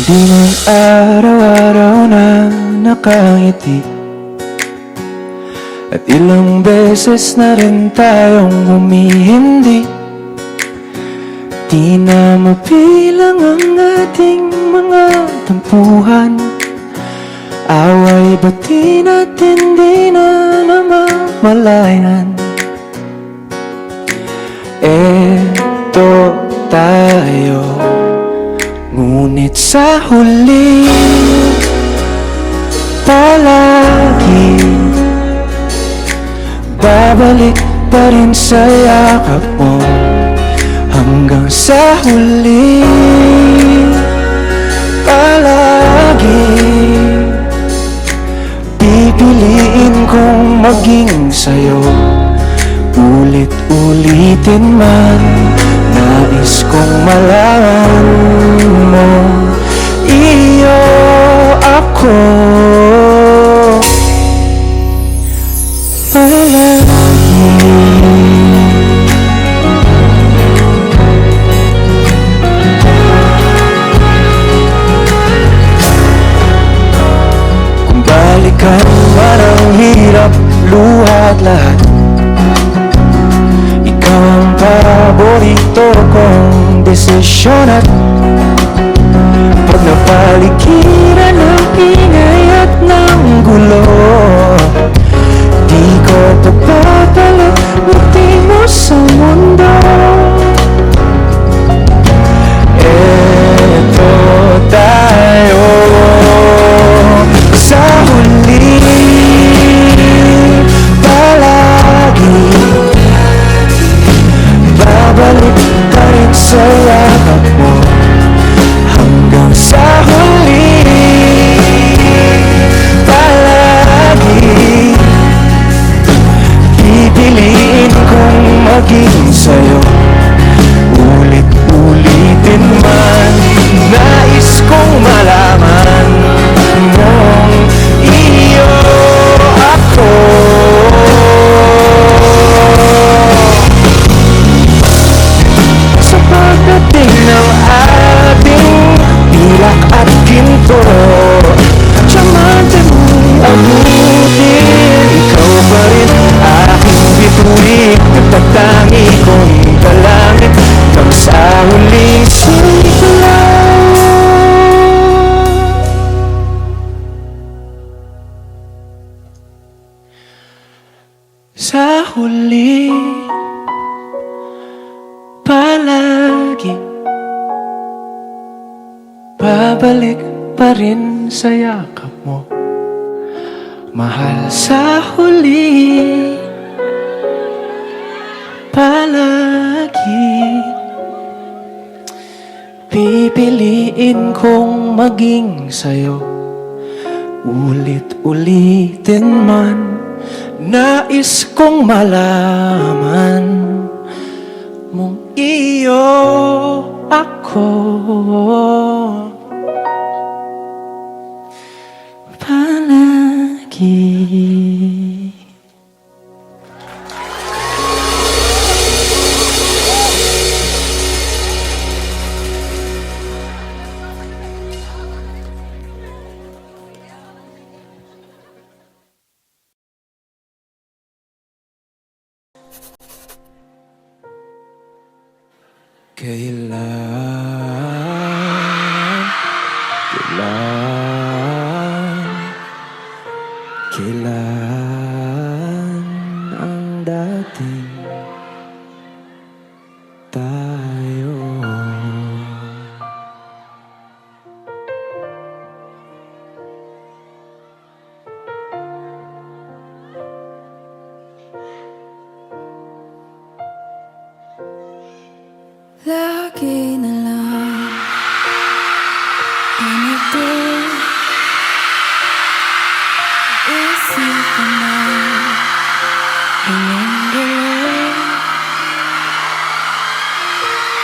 Di man araw-araw na nakangiti, at ilang beses na rin tayong humihindi. Di na mabilang ang ating mga tampuhan, away bati natin di na namamalayan. Eto tayo, ngunit sa huli palagi babalik pa rin sa yakap mo. Hanggang sa huli palagi pipiliin kong maging sa'yo. Ulit-ulitin man, nais kong malaman mo, iyo ako palagi. Kung balikan man ang hirap, luha at lahat, ikaw ang paborito kong desisyon. At pag napaligiran ng ingay at ng gulo, di ko pagpapalit ngiti mo sa mundo. Eto tayo sa huli palagi, babalik ka rin sa yakap mo. Hanggang sa huli palagi pipiliin kong maging sa'yo. Ulit-ulitin man, nais kong malaman mong iyo ako. Sa pagdating ng ating pilak at ginto, diamante mo'y abutin, ikaw pa rin aking bituin, nagtatangi kong dalangin hanggang sa huling sigla. Sa huli palagi babalik pa rin sa yakap mo, mahal. Sa huli palagi pipiliin kong maging sa'yo. Ulit-ulitin man, nais kong malaman mong iyo ako palagi. Kailan ang dating tayo? Lagi na lang ganito, isipan na inyong dalawa.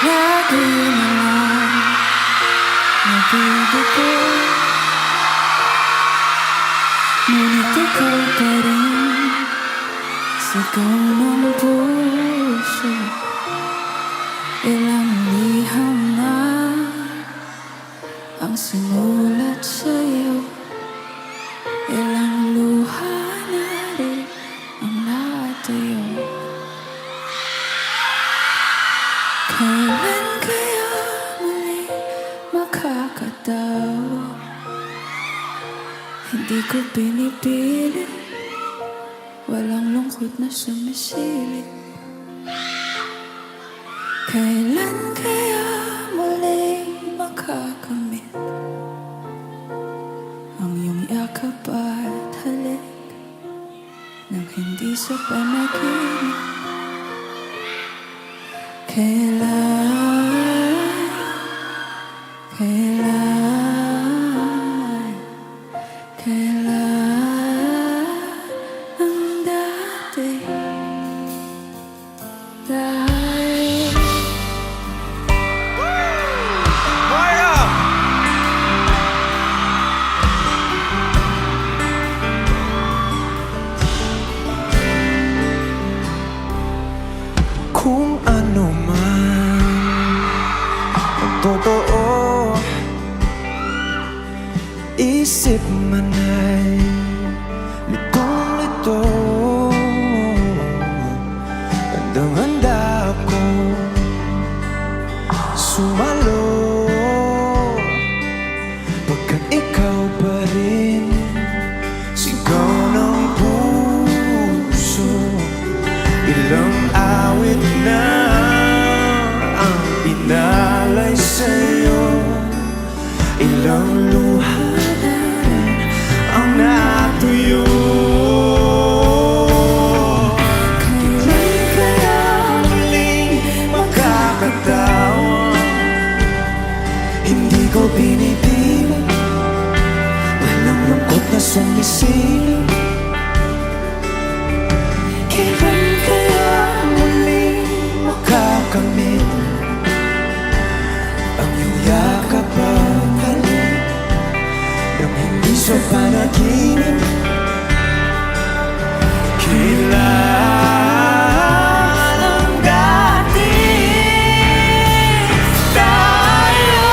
Lagi na lang nabibigo, ngunit ikaw pa rin sigaw ng puso. Ilang liham na ang sinulat sa'yo. Ilang luha na rin ang natayo. Kailan kaya muli makakatawa? Hindi ko pinipili, walang lungkot na sumisilip. Kailan kaya muling makakamit ang iyong yakap at halik nang hindi sa panaginip? Kailan ang dati dahil Kung ano man ang totoo, isip man ay litong-lito. Handang-handa ako sumalo, pagkat ikaw pa rin sigaw ng puso. Ilang awit na ang inalay sa'yo, ilang luha na rin ang natuyo. Kailan kaya muling makakatawa? Hindi ko pinipili, walang lungkot na sumisilip. Kailan kaya muling makakamit ang iyong yakap at halik nang hindi sa panaginip? Kailan ang dati tayo?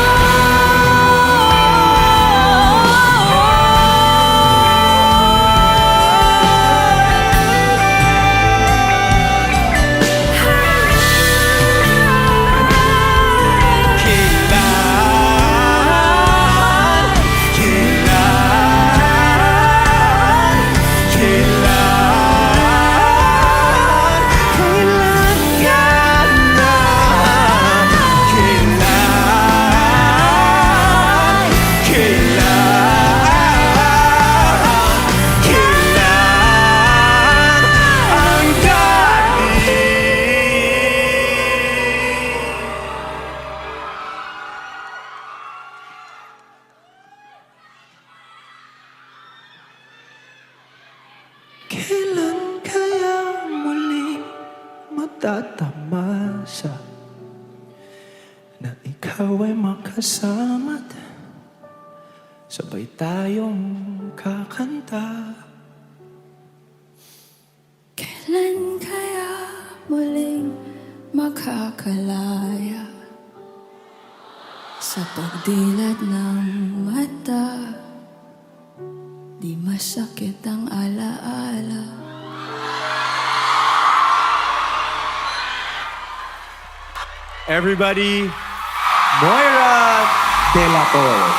Kailan kaya muli matatamasa na ikaw ay makasama't sabay tayong kakanta? kailan kaya muling makakalaya sa pagdilat ng mata? Di masakit ang alaala. Everybody, Moira De La Torre.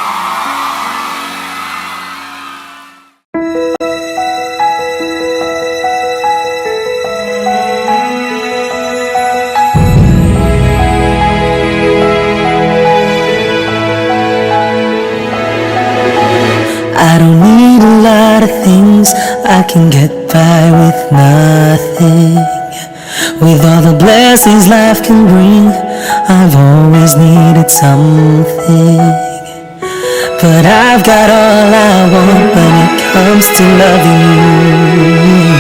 I don't need a lot of things, I can get by with nothing. With all the blessings life can bring, I've always needed something. But I've got all I want when it comes to loving you.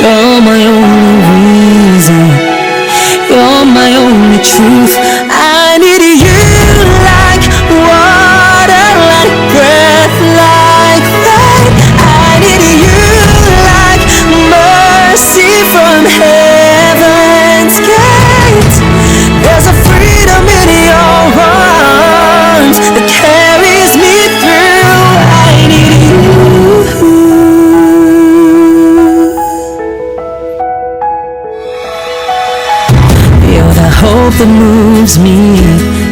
You're my only reason, you're my only truth. I need you like water, like breath, like rain. I need you like mercy from heaven's gate. There's a freedom in your arms that carries hope that moves me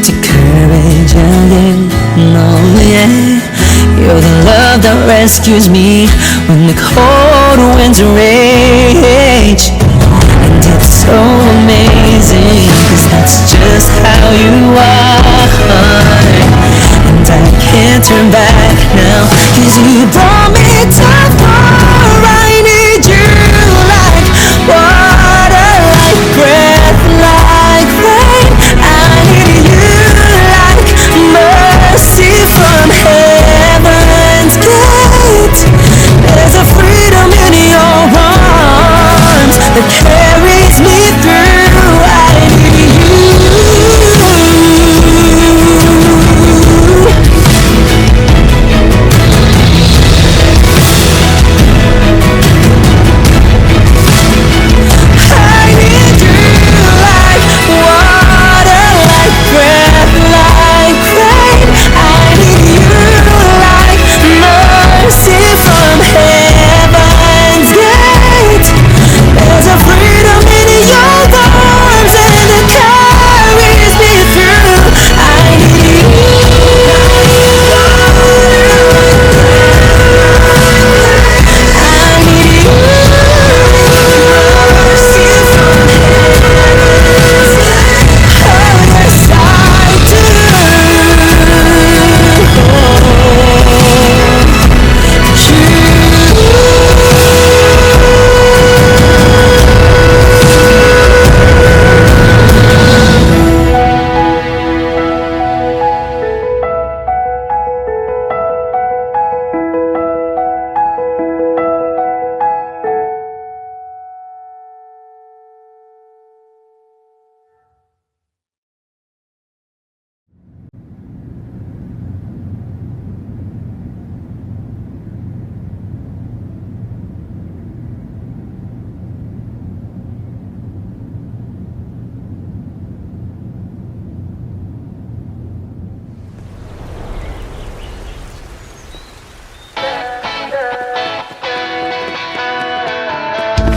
to courage again. Oh yeah, you're the love that rescues me when the cold winds rage. And it's so amazing, 'cause that's just how you are. And I can't turn back now, 'cause you brought me too far. I need you like water, like breath, like rain. I need you like mercy from heaven's gate. There's a freedom in your arms that carries me through. I need you.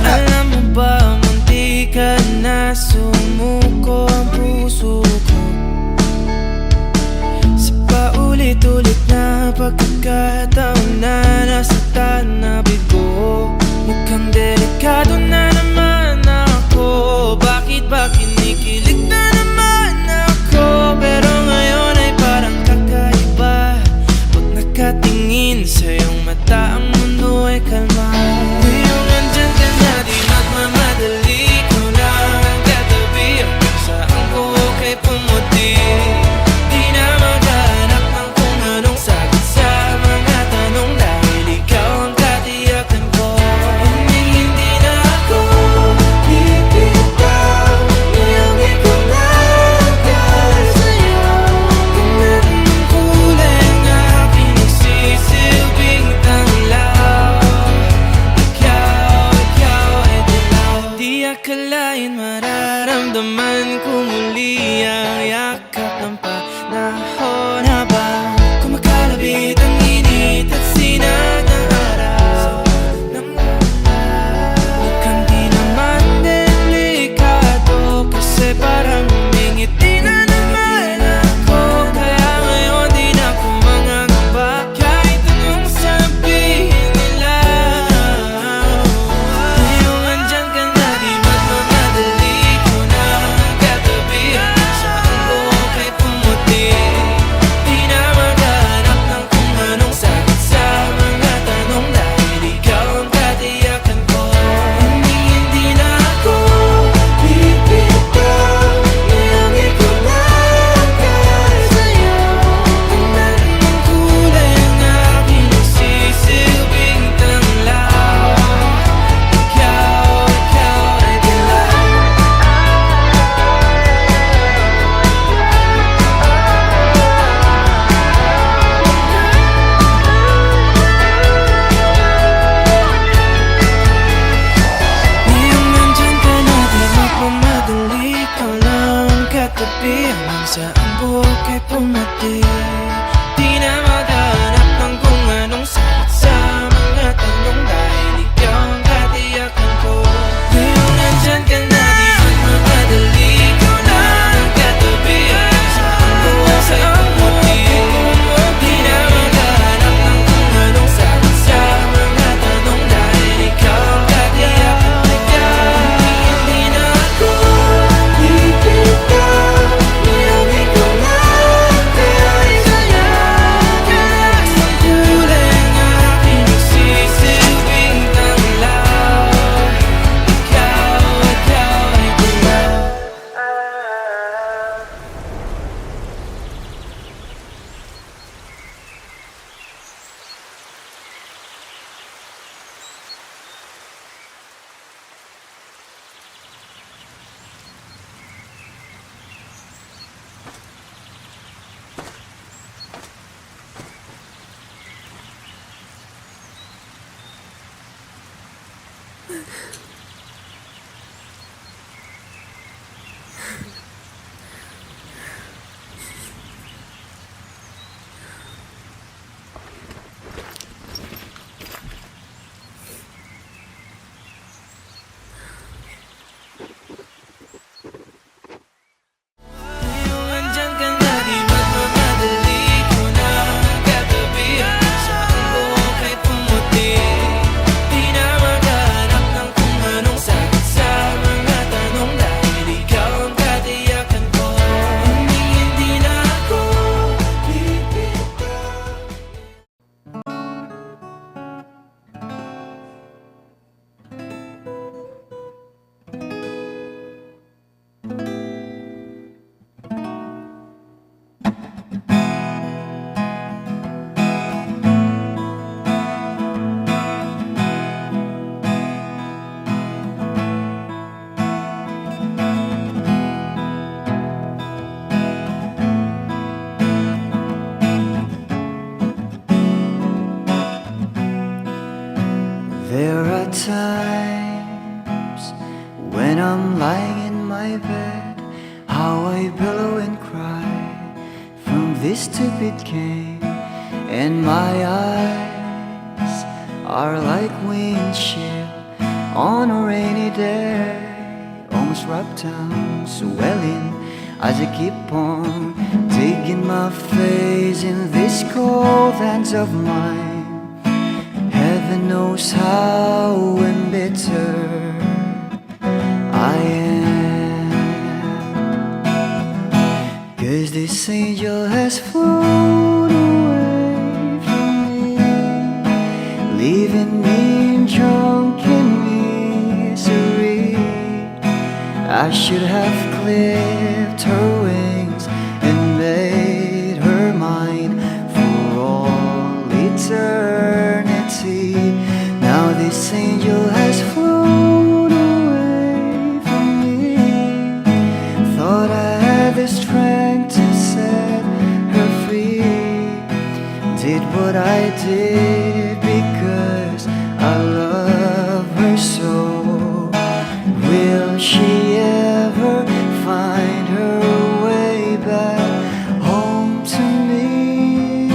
Alam mo ba, munti ka na sumuko ang puso ko sa paulit-ulit na pagkakataon na nasaktan na bigo. Mukhang delikado na naman ako. Bakit ba kinikilig na naman ako? Pero ngayon ay parang kakaiba. Pag nakatingin sa iyong mata, ang mundo ay kalma. Ngayong andyan ka na, di magmamadali. Ikaw lang ang katabi, hanggang saan ko kay pumuti. Di na maghanap ng kung anong sagot sa mga tanong, dahil ikaw ang katiyakan ko. Hindi na ako bibitaw, ngayong ikaw na ang sa'yo. Kung anong kulay ang aking nagsisilbing tanglaw, ikaw ay dilaw. Di akalain mararamdaman ko muli ang yakap ng panahon, habang kumakalabit ang init at sinag ng araw. Mukhang di naman delikado, kasi parang humingiti na naman ako. Kaya ngayon di na ako mangangamba, kahit anong sabihin nila. Ngayong andyan ka na, di magmamadali. Ikaw na ang katabi, When I'm lying in my bed, how I bellow and cry from this stupid game. And my eyes are like windshield on a rainy day, almost rubbed down, swelling as I keep on digging my face in these cold hands of mine. Heaven knows how embittered I am, 'cause this angel has flown away from me, leaving me in drunken misery. I should have clipped her wings and made her mine for all eternity. Now this angel has flown away from me. Thought I had the strength to set her free. Did what I did because I love her so. Will she ever find her way back home to me?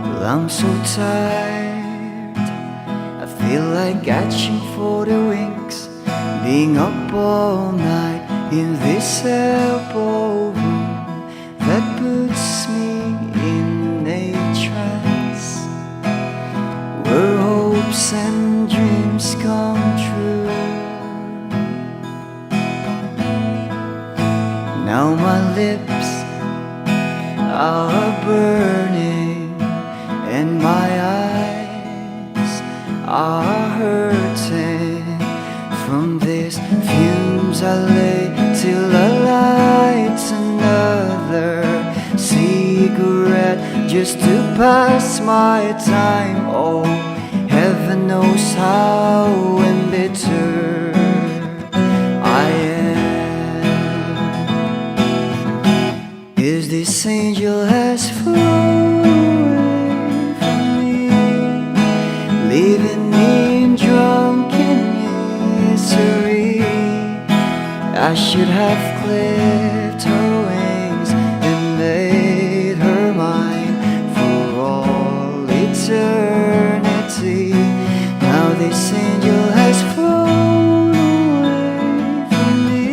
Well, I'm so tired, I feel like catching for the wings, being up all night in this elbow room that puts me in a trance, where hopes and dreams come true. Now my lips are burning and my eyes are hurting from these fumes I lay till I light another cigarette just to pass my time. Oh, heaven knows how embittered I am, 'cause this angel has flown away from me, leaving me in drunken misery. I should have clipped her wings and made her mine for all eternity. Now this angel has flown away from me.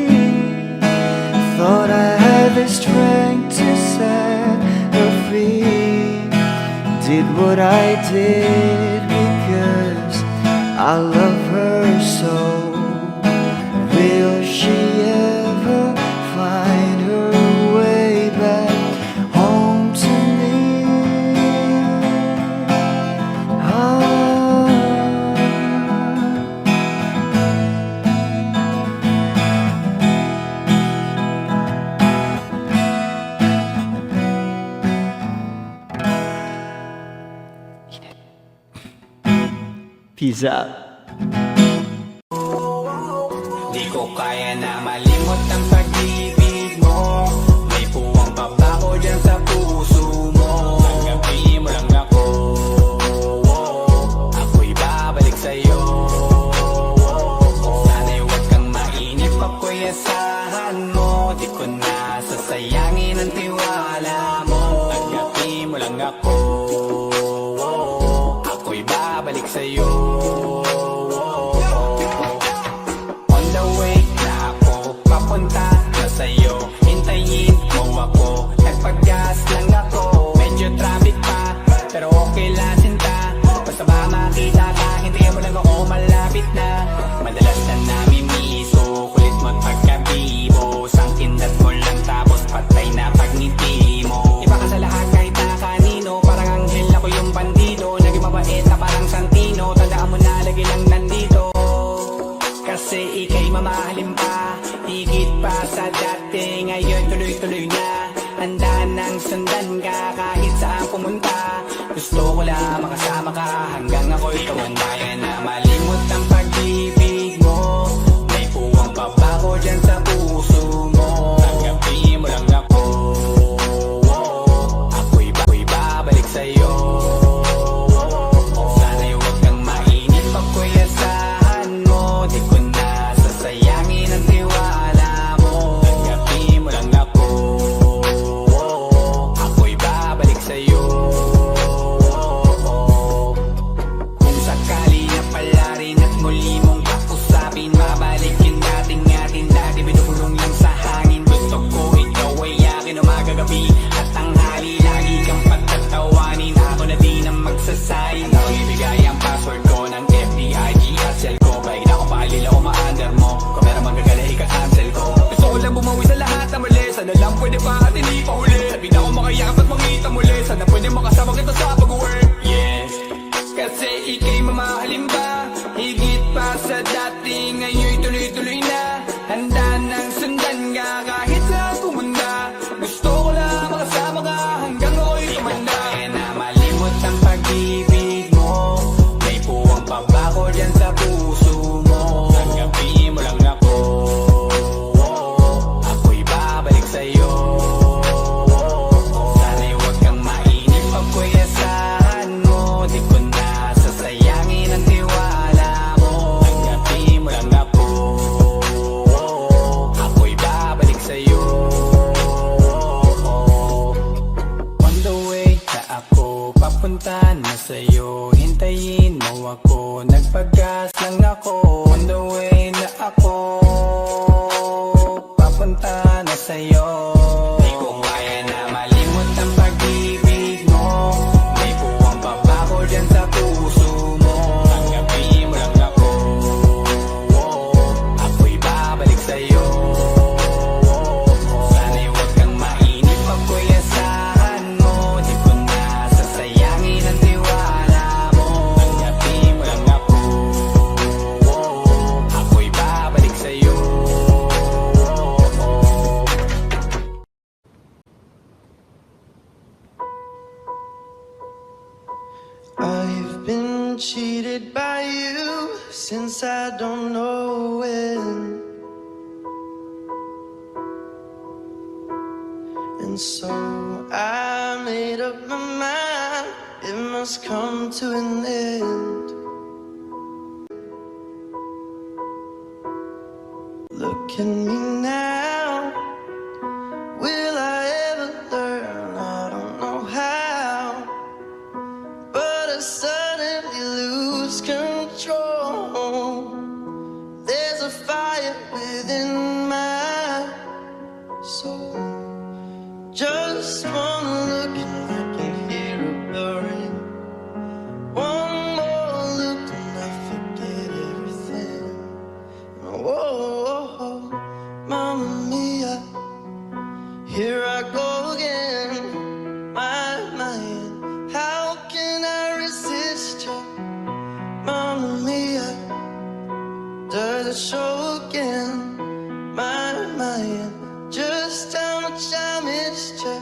Thought I had the strength to set her free. Did what I did because I love her so. Will she ever find her way back home to me? Peace out. Di ko kaya na malimot ang pag-ibig mo. May puwang babako dyan sa puso mo. Tanggapin mo lang ako, ako'y babalik sa'yo. Sana'y huwag kang mainip, ako'y asahan mo. Di ko na sasayangin ang tiwala mo. Tanggapin mo lang ako, ako'y babalik sa'yo. Papunta na sa'yo, hintayin mo ako. Nagpag-gas lang ako, medyo traffic pa, pero okay lang sinta. Basta ba makita ka, hintayin mo lang ako, malapit na. Madalas na namimiso, kulit mo't pagkabibo. Sangkindat mo lang tapos patay na pagngiti mo. Iba ka sa lahat kahit na kanino, parang anghel ako yung bandido. Naging mabait na parang Santino, tandaan mo na lagi lang nandito. Kasi ika'y mamahalin pa, higit pa sa dati. Ngayon tuloy-tuloy na, handa nang sundan ka kahit saan pumunta. Gusto ko lang makasama ka hanggang ako'y tumanda na malimot ang pag-ibig mo. May puwang babako dyan sa puso mo. sa'yo. Sana'y huwag kang mainip pagko'y asahan mo. Di ko na sasayangin ang tiwala mo. Tanggapin mo lang ako, ako'y babalik sa'yo. On the way na ako, papunta na sa'yo. Hintayin mo ako, nagpagas lang ako. On the way na ako, papunta na sa'yo. Di ko kaya na malimot ang pag-ibig mo. May buwang babago dyan sa puso mo. Tanggapin mo lang ako, ako'y babalik sa'yo. Sana'y huwag kang mainip pagko'y asahan mo. Di ko na sasayangin ang tiwala mo. Tanggapin mo lang ako, ako'y babalik sa'yo. I've been cheated by you since I don't know when. And so I made up my mind, it must come to an end. Look at me now, will I ever learn? I don't know how, but I suddenly lose control. There's a fire within my soul. Just one look and I can hear a burning. One more look and I forget everything. Whoa, Mamma Mia, here I go again. My mind, how can I resist you? Mamma Mia, does it show again? My mind, just how much I missed you.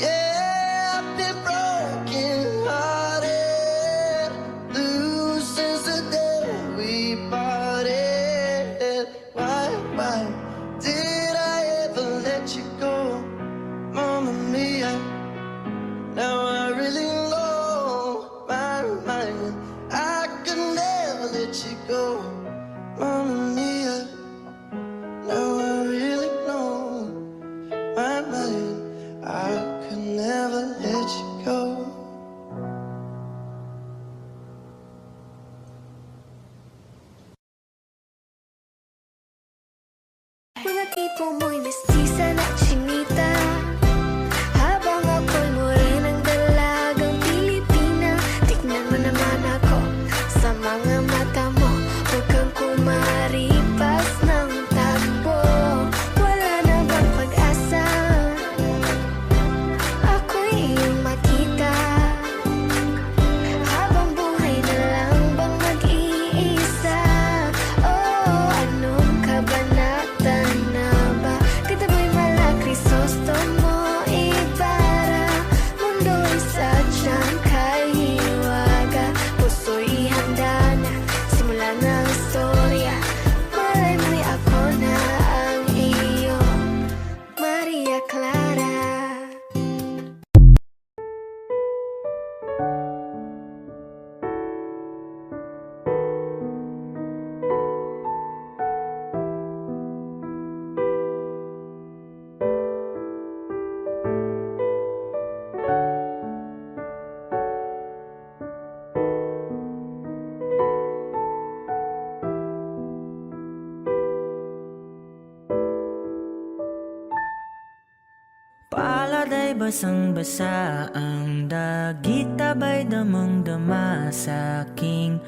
Yeah, I've been broken hearted, blue since the day we parted. Why did I ever let you go? Mamma Mia, now I really know my mind, I could never let you go. Mamma Mia, now I really know my mind, I could never let you go. Mga tipo mo'y mestiza na chinita, habang ako'y morenang dalagang Pilipina. Tignan mo naman ako sa mga mata mo, huwag kang kumaripas ng takbo. Wala na bang pag-asa, ako'y iyong makita, habang buhay na lang bang mag-iisa. Oh, anong kabanata na ba? Kataboy mala Crisostomo Ibarra, mundo'y sadyang kahiwaga, puso'y ihanda na, simula ng istorya. Malay mo'y ako na ang iyong Maria Clara. Palad ay basang-basa, ang dagit abay damang-dama sa aking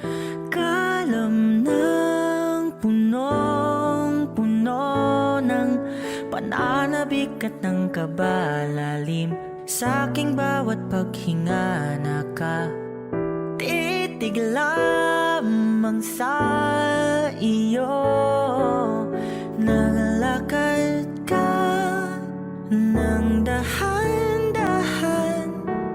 kalam ng punong-puno ng pananabik at ng kabalalim. Sa aking bawat paghinga nakatitig lamang sa iyo. Naglalakad ka ng dahan-dahan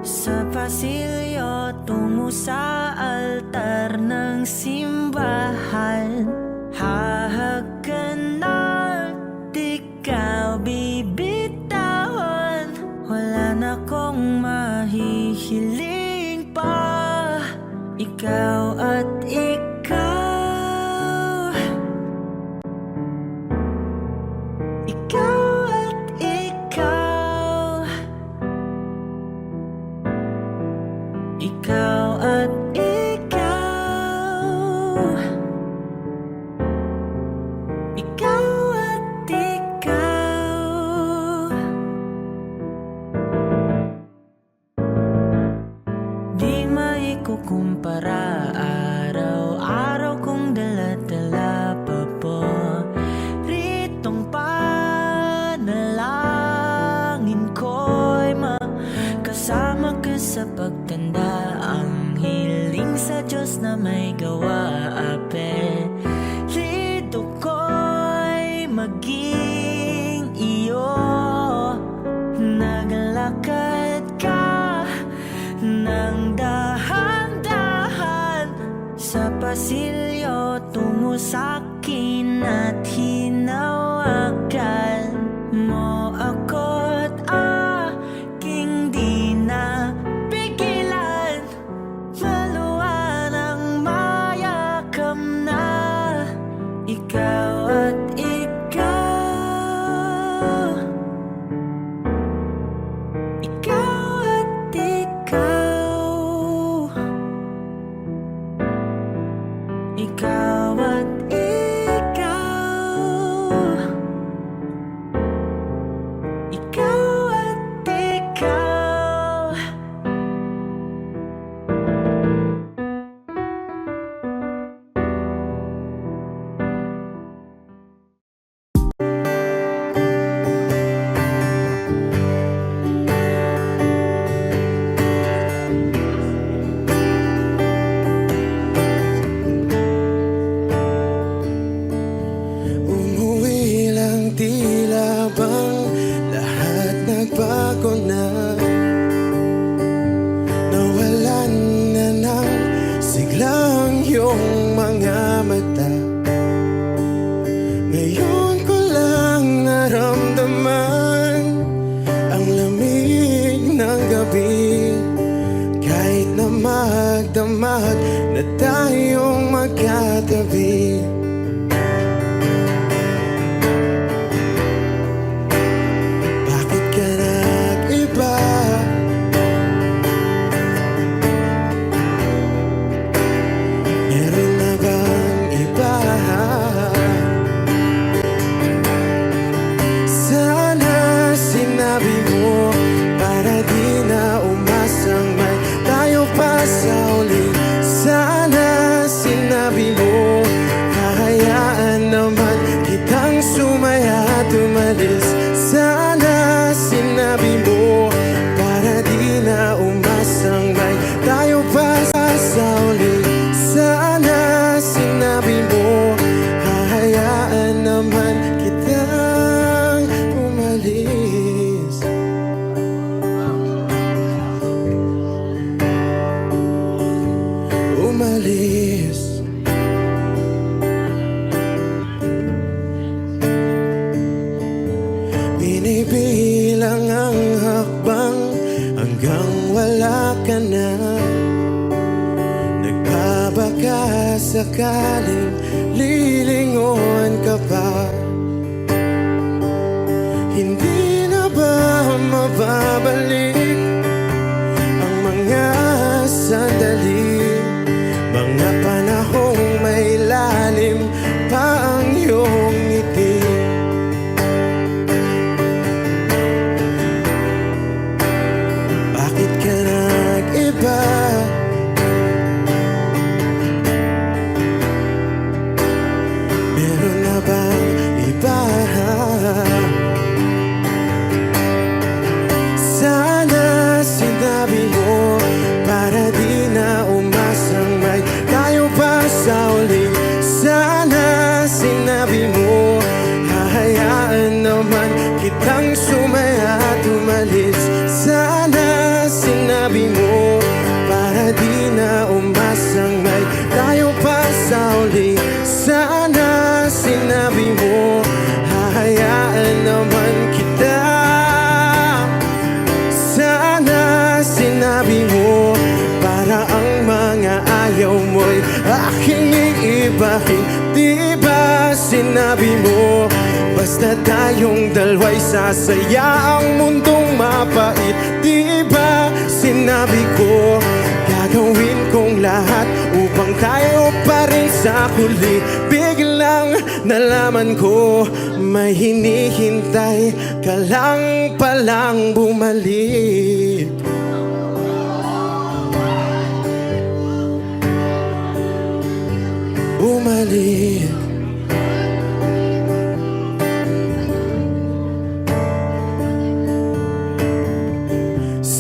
sa pasilyo tungo sa altar ng simbahan. Hahag ka na't ikaw bibig hiling pa. Ikaw at ikaw, ikaw at ikaw, ikaw at ikaw, ikaw at ikaw. Di maikukumpara, araw-araw kong dala-dala pa po ritong panalangin ko'y makasama ka sa pagtanda. Ang hiling sa Diyos na may gawa, apelido ko'y maging iyo. Naglakad ka ng dahan-dahan sa pasilyo tungo sa'kin at hinawakan mo ako't aking di na pigilan. Maluwan ang mayakap na ikaw at ikaw, ikaw at ikaw, ikaw at ikaw, ikaw at ikaw. Umuwi lang, tila bang lahat nagbago na. Nawalan na ng siglang iyong mga mata. Ngayon ko lang naramdaman ang lamig ng gabi. Kahit na magdamag na tayong magkatabi. Bakit ka nag-iba? Meron na bang iba? Sana sinabi mo para di na umasang may tayo pa sa uli. Sana sinabi mo hahayaan naman kitang sumaya at umalis. Sana sinabi mo para di na umasang may tayo pa sa uli. Sana sinabi mo hahayaan naman kitang umalis. Umalis. Binibilang ang hakbang hanggang wala ka na. Nagbabaka sakaling lilingon ka pa. Hindi na ba mababalik ang mga sandali, mga panahong may lalim pa ang iyong ngiti? Bakit ka nag-iba? Meron na bang iba? Sana sinabi mo para di na umasang may tayo pa sa uli. Sana sinabi mo hahayaan naman kitang sumaya at umalis. Sana sinabi mo para di na umasang may tayo pa sa uli. Sana sinabi mo hahayaan naman kita. Sana sinabi mo na tayong dalawa'y sasaya ang mundong mapait. Di ba sinabi ko, gagawin kong lahat upang tayo pa rin sa huli. Biglang nalaman ko, may hinihintay ka lang palang bumalik. Bumalik.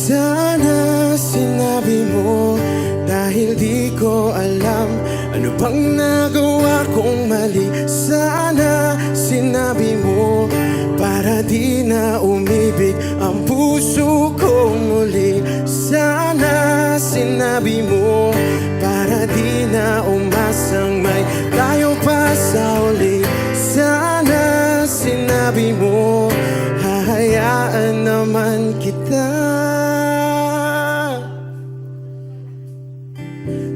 Sana sinabi mo, dahil di ko alam ano bang nagawa kong mali. Sana sinabi mo, para di na umibig ang puso ko muli. Sana sinabi mo, para di na umasang may tayo pa sa uli. Sana sinabi mo, hahayaan naman kita.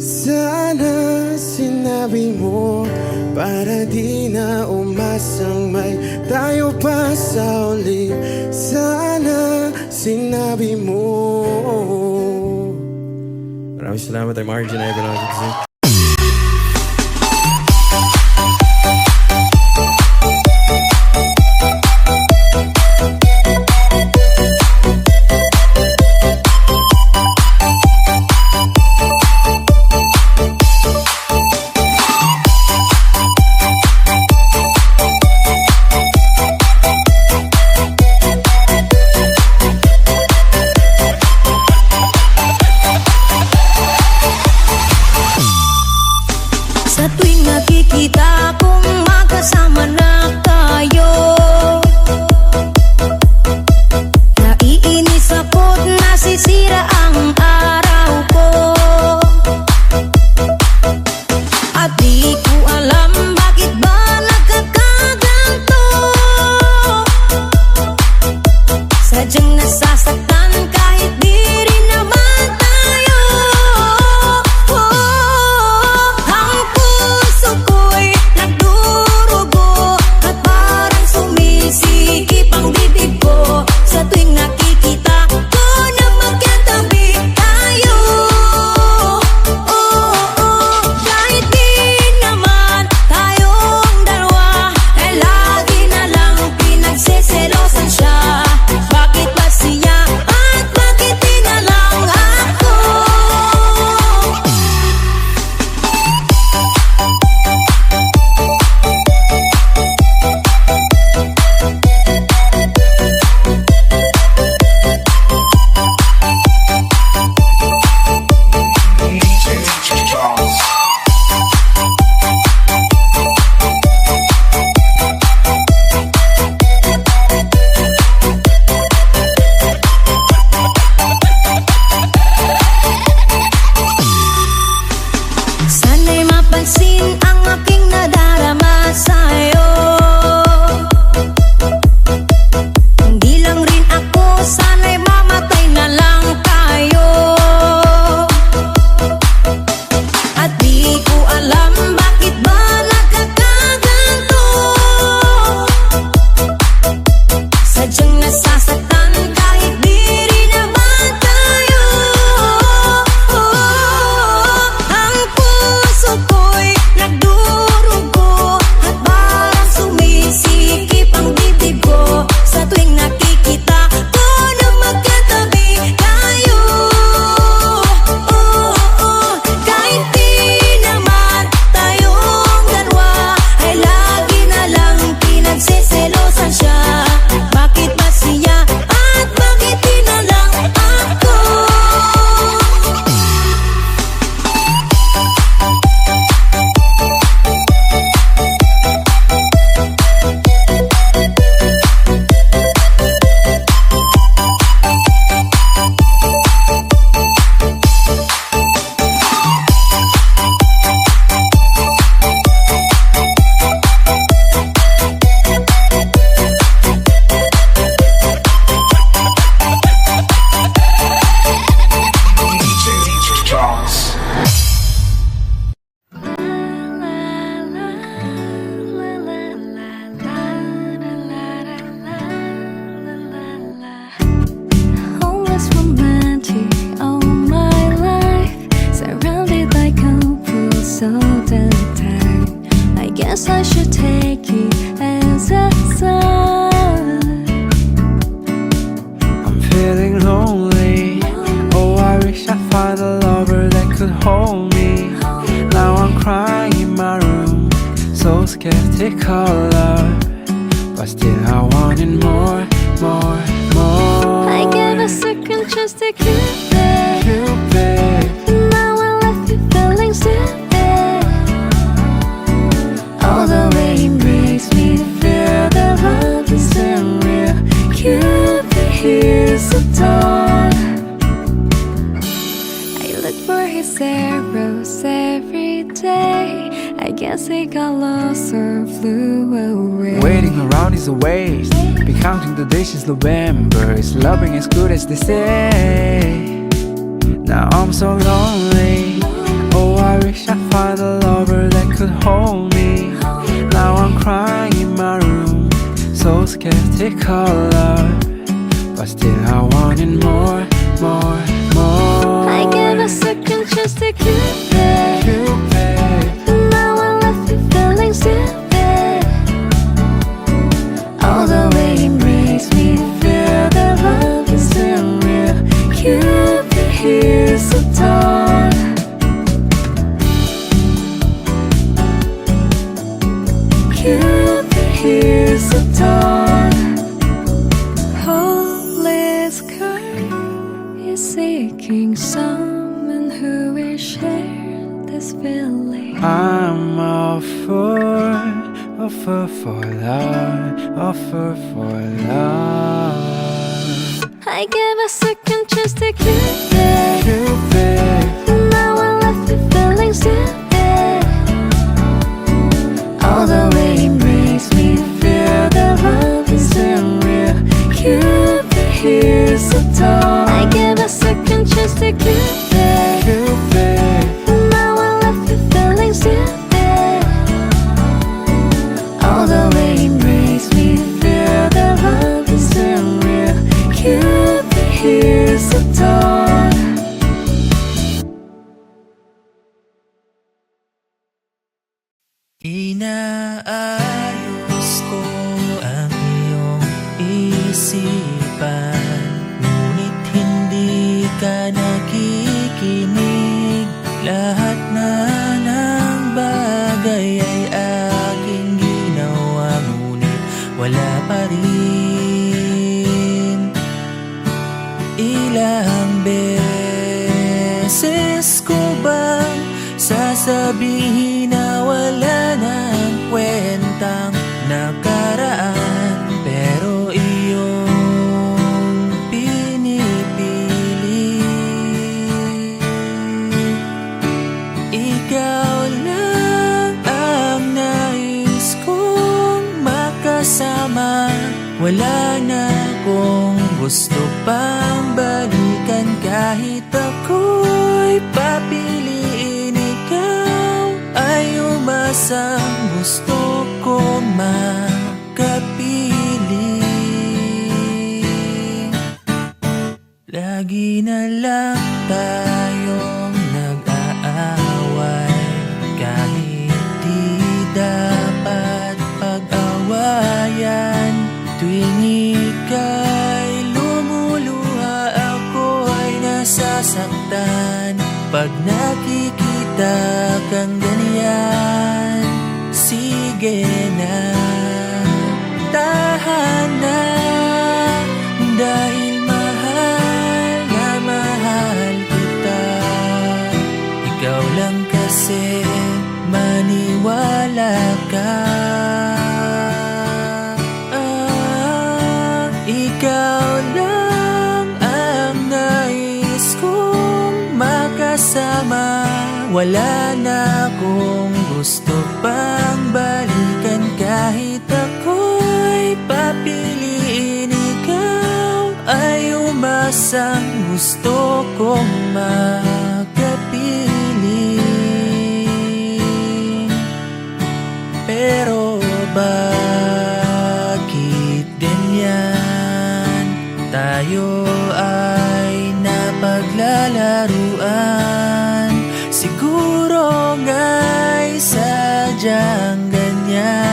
Sana sinabi mo, para di na umasang may tayo pa sa uli. Sana sinabi mo. Maraming salamat ay Margin ay Benazit. Sa tuwing nakikita kong magkasama na tayo, naiinis ako't nasisira ang araw ko. At di ko alam bakit ba nagkakaganto. Sadyang nasasaktan kahit di rin naman tayo. Ang puso ko'y nagdurugo at parang sumisikip ang bibig ko sa tuwing nakikita ko na magkatabi tayo. Kahit di naman tayong dalawa, ay lagi na lang pinagseselosan siya. Bakit ba siya at bakit di na lang ako? Sana'y mapansin ang aking nadarama sa'yo. Hindi lang rin ako, sana'y mamatay na lang tayo. At di ko alam bakit ba nagkakaganto. Sadyang nasasaktan kahit di rin naman tayo. Ang puso ko'y nagdurugo at parang sumisikip ang bibig ko sa tuwing nakikita ko na magkatabi tayo. Kahit di naman tayong dalawa, ay lagi na lang pinagseselosan siya. Bakit ba siya skeptical love, but still I wanted more, more, more. I gave a second chance to Cupid. Cupid, Now I left you feeling stupid. All the way he makes me feel that love isn't real. Cupid, here's the dawn. I look for his arrows every day. I guess he got lost or flew away. waiting around is a waste. Be counting the days since November. Is loving as good as they say? Now I'm so lonely. Oh, I wish I find a lover that could hold me. Now I'm crying in my room, so skeptical love, but still I wanted more, more, more. I gave a second chance to Cupid. Cupid, Now I left you feeling stupid. All the way he makes me feel that love isn't real. Cupid, here's the dawn. Cupid, here's the dawn. Hopeless girl is seeking someone who will share this feeling. I'm offer for love, offer for love. I gave a second chance to Cupid. Cupid, Now I left you feeling stupid. All the way he makes me feel that love isn't real. Cupid, here's the dawn. I gave a second chance to Cupid. Cupid, Now I left you feeling stupid. All the way he makes me feel that love isn't real. Cupid, here's the dawn. Inaayos ko ang iyong isipan, ngunit hindi ka nakikinig. Lahat na ng bagay ay aking ginawa, ngunit wala pa rin. Ilang beses ko bang sasabihin na wala nang kwentang nakaraan, pero iyong pinipili. Ikaw lang ang nais kong makasama. Wala na akong gusto pang balikan, kahit ako'y papiliin. Ikaw ay umasang gusto kong makapili. Lagi na lang tayong nag-aaway, kahit di dapat pag-awayan. Tuwing ika'y lumuluha, ako ay nasasaktan. Pag nakikita kang ganyan, sige na, tahan na, dahil mahal na mahal kita. Ikaw lang kasi, maniwala ka. Ikaw lang ang nais kong makasama. Wala na akong gusto pang balikan, kahit ako'y papiliin. Ikaw ay umasang gusto kong makapili. Pero bakit ganyan? Tayo ay napaglalaruan. Siguro nga'y sadyang ganyan.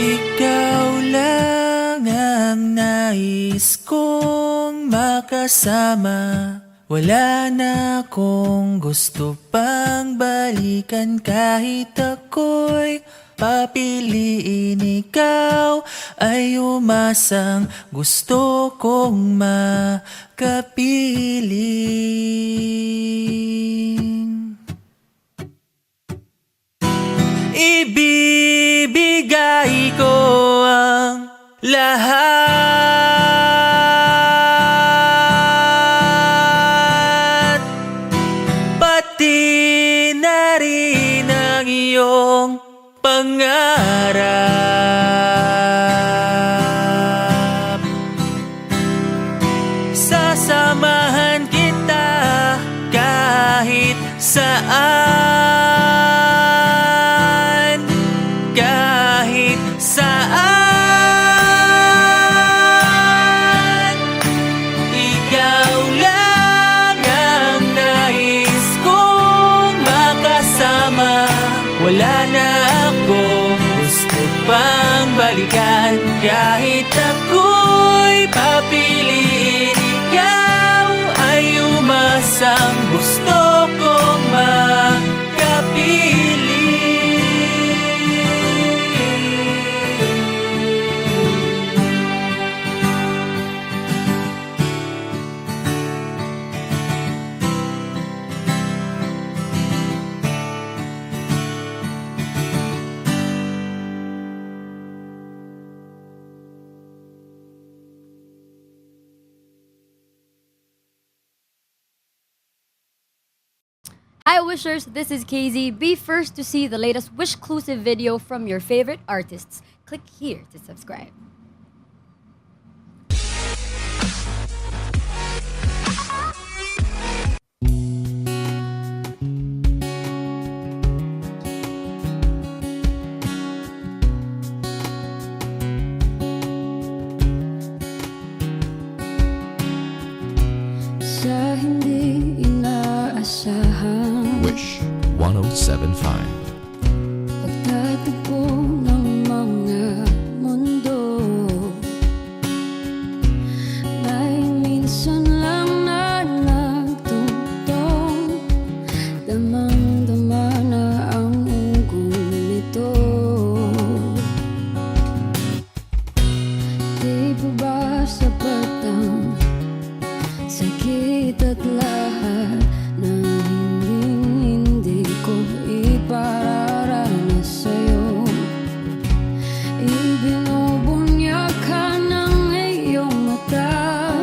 Ikaw lang ang nais kong makasama. Wala na akong gusto pang balikan. Kahit ako'y papiliin, ikaw ay umasang gusto kong makapiling. Ibibigay ko ang lahat, pati na rin ang iyong pangarap. Sasamahan kita kahit saan, kahit saan. Ikaw lang ang nais kong makasama. Wala na akong gusto pang balikan. Kahit ako'y papiliin, ikaw ay umasang gusto kong makapiling. Hi Wishers, this is KZ. Be first to see the latest Wishclusive video from your favorite artists. Click here to subscribe. Sa hindi inaasahan, Wish 1075. pagtatagpo ng mga mundo, may minsan lang na nagtutong, damang-dama na ang ungkol nito. Di ba ba sapat ang sakit at lahat na hindi ko ipararanas sa'yo? Ibinubunyag ka ng iyong mata,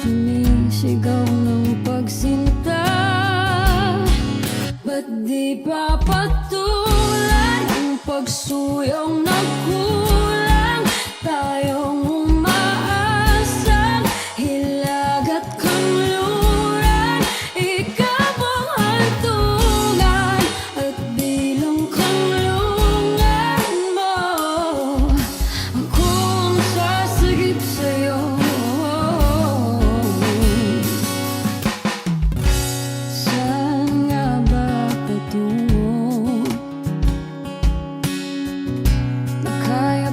sumisigaw ng pagsinta. Ba't di papatulan ang pagsuyong nagkulang? Tayong umaasang hilag at kanluran, ikaw ang hantungan at bilang kanlungan mo. Ako ang sasagip sa'yo. Saan nga ba patungo? Na kaya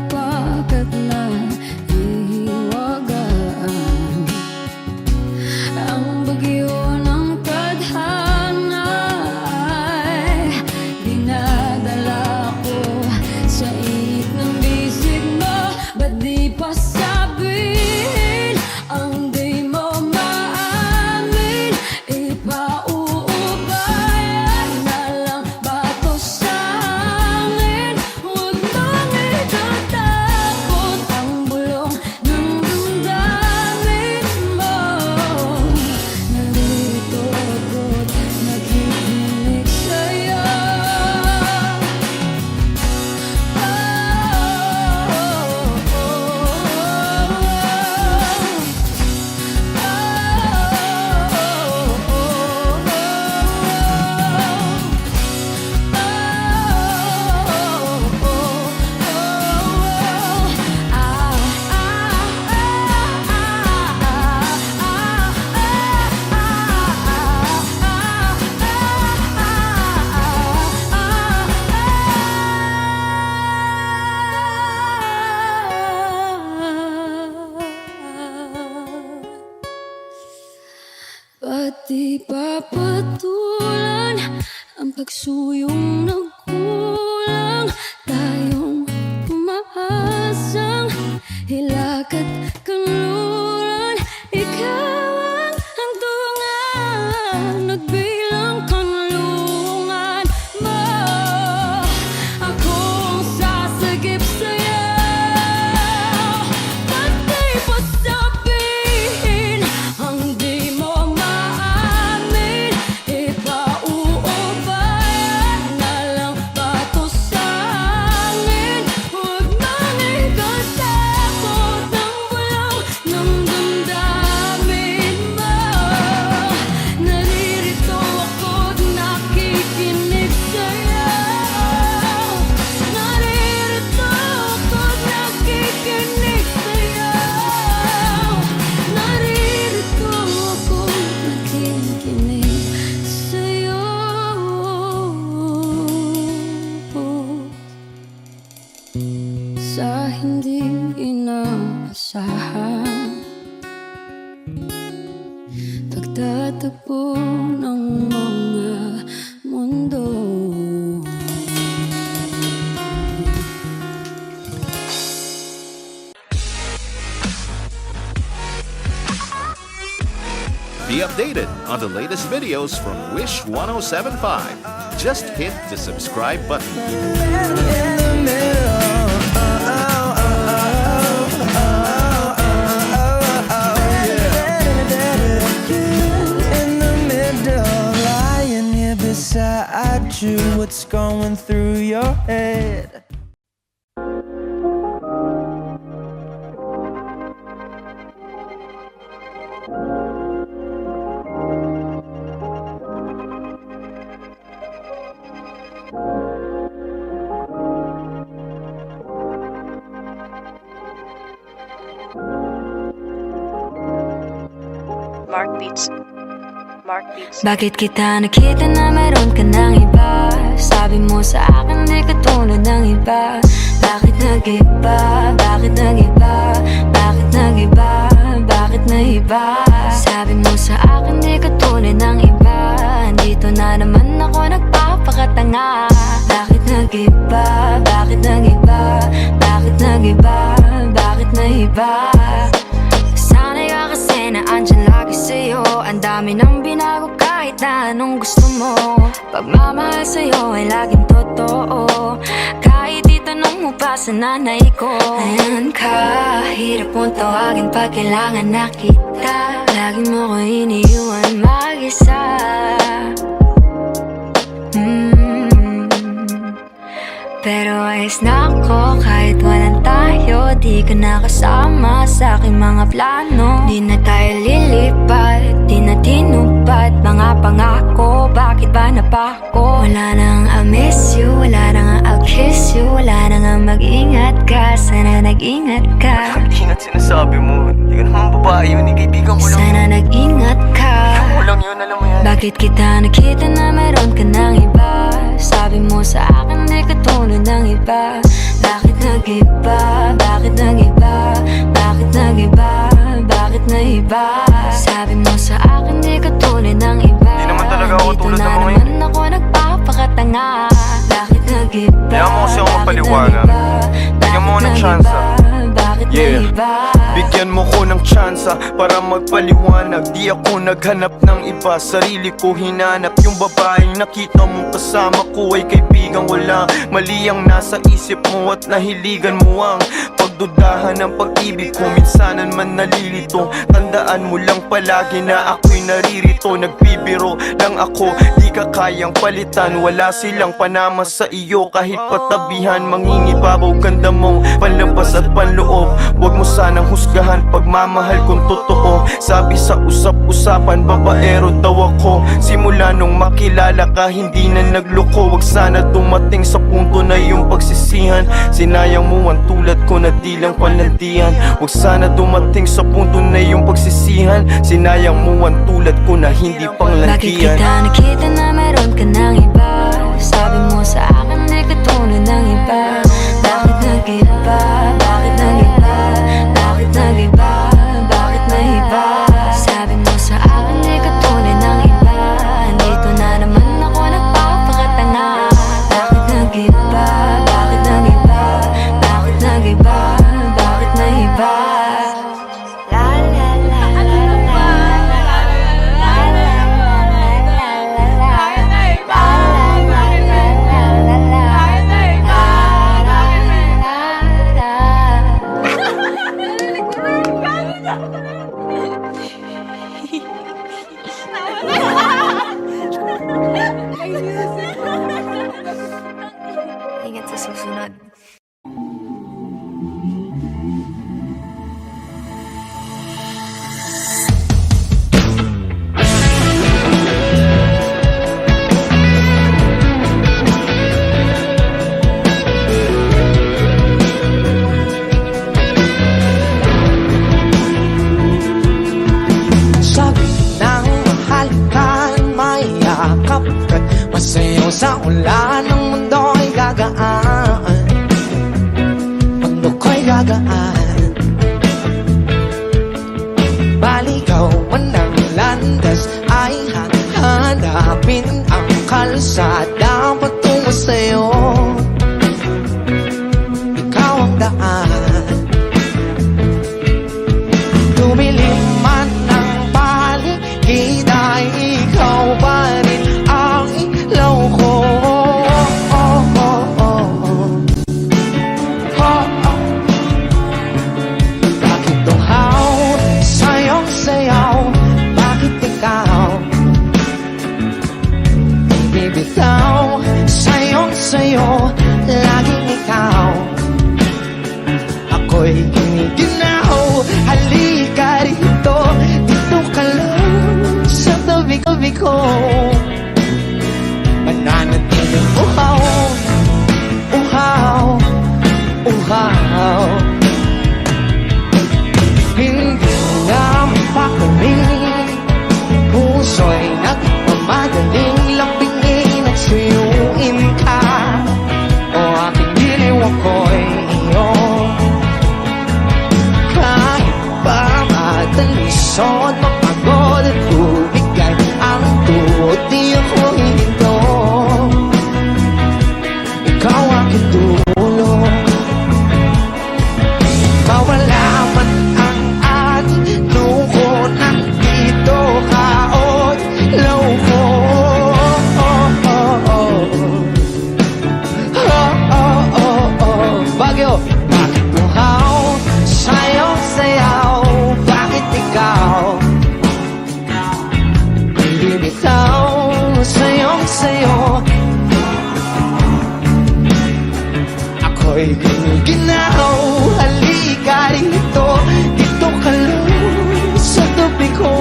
Di papatulan ang pagsuyong nagkulang. Tayong umaasang hilak't kanluran. Ikaw ang hangtungan, nagbilang kanlungan mo. Akong sasagip sa'yo, pati pa sabihin ang di mo maamin. Ipauubayan na lang ba to sa'kin? Huwag nang ikatakot ng bulong ng damdamin mo. Naririto ako't nakikinig sa'yo. Naririto ako't nakikinig sa'yo. Naririto ako't nakikinig sa'yo. Sa hindi inaasahan, pagtatagpo ng mga mundo. Be updated on the latest videos from Wish 1075. Just hit the subscribe button. In the middle, lying here beside you. What's going through your head? Bakit kita nakita na meron ka ng iba? Sabi mo sa akin di katulad ng iba. Bakit nag-iba? Bakit nag-iba? Bakit nag-iba? Bakit nag-iba? Sabi mo sa akin di katulad ng iba. Dito na naman ako nagpapakatanga. Bakit nag-iba? Bakit nag-iba? Bakit nag-iba? Bakit nag-iba? Sana'y ka kasi na andyan lagi sa'yo. Ang dami nang binago kahit na anong gusto mo. Pagmamahal sa'yo ay laging totoo. Kahit itanong mo pa sa nanay ko. Ayan ka, hirap mong tawagin pag kailangan na kita. Lagi mo ko iniiwan mag-isa. Pero ayos na ako kahit walang tayo. Di ka nakasama sa aking mga plano. Di na tayo lilipat, di na tinupad mga pangako. Bakit ba napako? Wala nang I'll miss you, wala nang I'll kiss you. Wala nang mag-ingat ka, sana nag-ingat ka. Ingat sinasabi mo, hindi ka naman babae yun, kaibigan ko lang. Sana nag-ingat ka. Ako lang yun, alam mo yan. Bakit kita nakita na meron ka ng iba? Sabi mo sa akin di katulad ng iba. Bakit nag-iba? Bakit nag-iba? Bakit nag-iba? Bakit nag-iba? Sabi mo sa akin di katulad ng iba. Di naman talaga ako tulad ng mga yun. Dito na naman ako nagpapakatanga. Bakit nag-iba? Kaya mo kasi ako mapaliwanag. Bigyan mo ng tsansa. Yeah, bigyan mo ko ng tsansa para magpaliwanag. Di ako naghanap ng iba, sarili ko hinanap. Yung babaeng nakita mong kasama ko ay kaibigan ko lang. Mali ang nasa isip mo at nahiligan mo ang pagdudahan ng pag-ibig ko. Minsanan man nalilito, tandaan mo lang palagi na ako'y naririto. Nagbibiro lang ako, di ka kayang palitan. Wala silang panama sa iyo kahit patabihan. Mangingibabaw ganda mong panlabas at panloob. Huwag mo sanang husgahan pagmamahal kung totoo. Sabi sa usap-usapan, babaero daw ako. Simula nung makilala ka, hindi na nagloko. Huwag sana dumating sa punto na yung pagsisihan. Sinayang mo ang tulad ko na di lang panlandian. Huwag sana dumating sa punto na yung pagsisihan. Sinayang mo ang tulad ko na hindi panglandian. Bakit kita nakita na meron ka ng iba? Sabi mo sa akin di katulad ng iba. Bakit nag-iba? Bakit nag-iba? Bakit nag-iba? Bakit nag-iba? Sabi mo sa akin di katulad ng iba. Ingat sa susunod. Sabi ng mahal ka't may yakap ka't masayaw sa ulan ng mundo ay gagaan. Mundo ko'y gagaan. Baligaw man ang landas ay hanapin ang kalsada patungo sa'yo. Ikaw ang daan. Dumilim man ang paligid ay ikaw pa rin ang ilaw ko. Bakit tunghaw sa'yong sayaw? Bakit ikaw bibitaw? Sa'yong sayo, laging ikaw. Ako'y giniginaw. Halika rito, dito ka lang sa tabi ko. Mananatiling uhaw, uhaw, uhaw. Hindi na mapakaling, puso'y nagmamadaling lapingin at suyuin ka. O aking diliw ako'y iyo. Kahit pa matanisod, mapagod at bumigay ang tuot, di ako hihinto. Ikaw aking tulong. Mawala man ang ating luho, nandito ka o't law ko. Bagyo, bakit tuhaw sa'yong sayaw? Bakit ikaw bibitaw? Sa'yong sayo, ako'y giniginaw. Halika rito, dito ka lang sa tabi ko.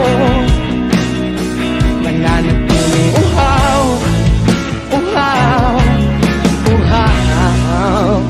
Mananatiling uhaw, uhaw, uhaw.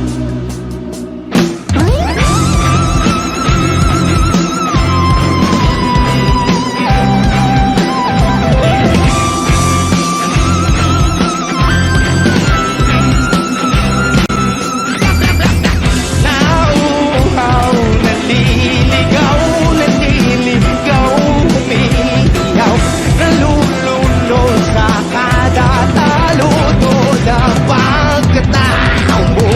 Nauuhaw, naliligaw, naliligaw, umiiyaw, nalulunod sa kada talutod ang pagkatao mo.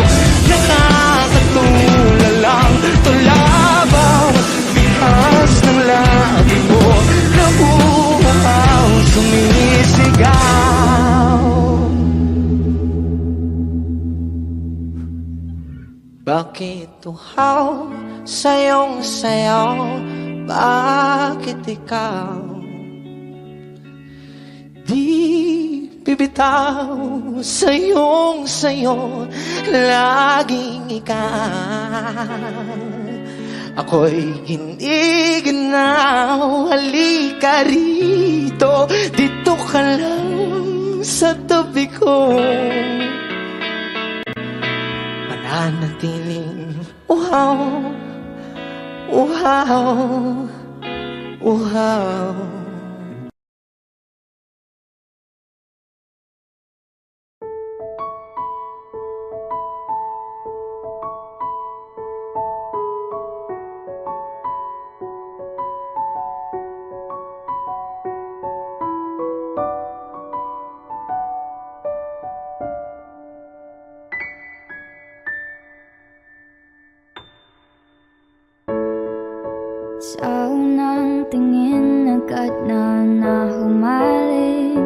Nakakatulalang tulabaw, bikas ng labi mo. Nauuhaw, sumisigaw. Bakit tuhaw sa'yong sayaw? Bakit ikaw di bibitaw? Sa'yong sayo, laging ikaw. Ako'y giniginaw. Halika rito, dito ka lang sa tabi ko. Mananatiling uhaw, uhaw, uhaw. Sa unang tingin agad na nahumaling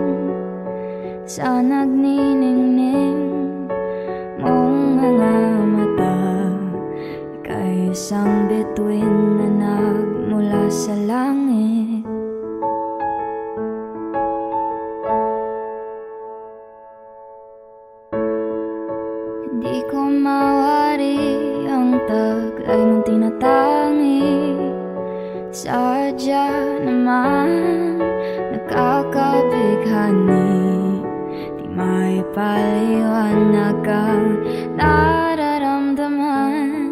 sa nagniningning mong mga mata. Ika'y isang bituin na nagmula sa langit. Di ko mawari ang taglay mong tinatangi. Sadya naman nakakabighani. Di may paliwanag ang nararamdaman.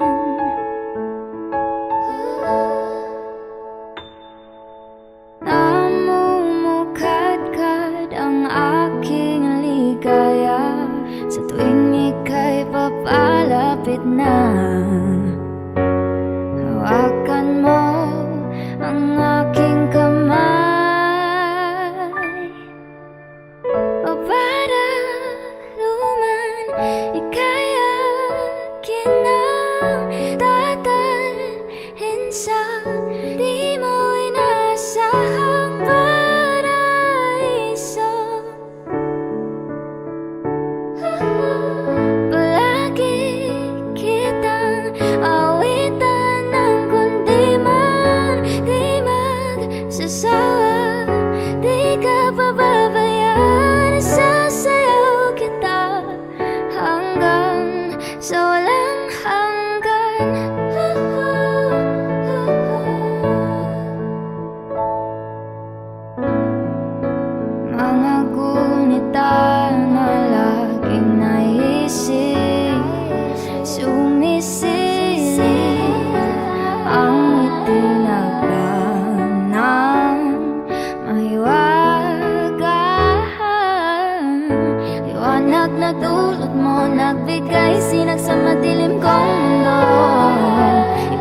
Namumukadkad ang aking ligaya sa tuwing ika'y papalapit na. Hawakan mo ang aking kamay. O para luman, ika'y akin ang dadalhin sa di mo inasahang paraiso. Palagi kitang awitan ng kundi man di magsasawa. Di ka pababayaan, sasayaw kita hanggang sa walang hanggan. Mga gunita na laging naisip, sumisilip ang itinagdan ng mahiwagaan. Liwanag na dulot mo, nagbigay sinag sa madilim kong mundo.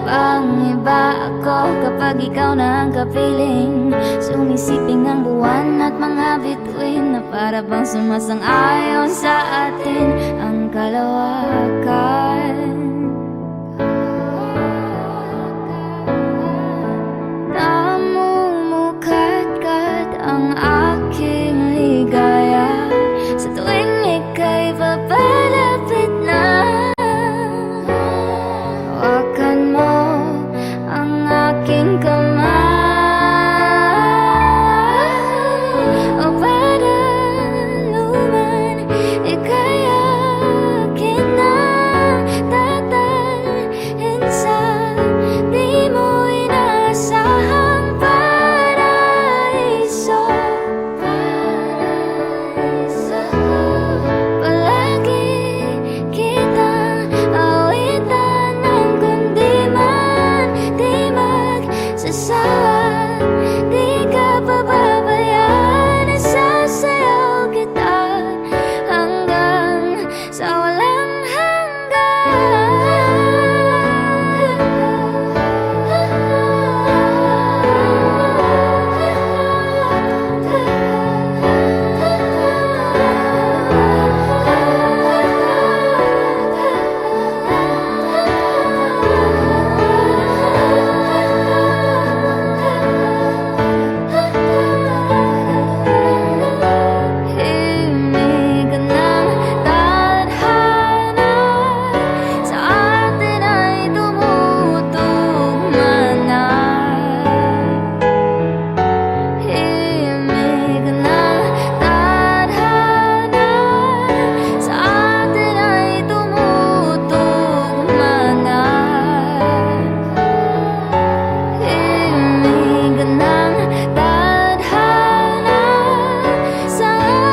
Ibang iba ako kapag ikaw na ang kapiling. Sumisiping ang buwan at mga bituin na para bang sumasang-ayon sa atin ang kalawakan. Namumukadkad ang aking ligaya sa tuwing ika'y papalapit na. Hawakan mo ang aking kamay. O para luman, ika'y akin ang dadalhin sa di mo inasahang paraiso. Palagi kitang awitan ng kundi man di magsasawa. Di ka pababayaan, sasayaw kita hanggang sa walang himig ng tadhana sa atin ay tumutugma na. Himig ng tadhana sa atin ay tumutugma na. Himig ng tadhana sa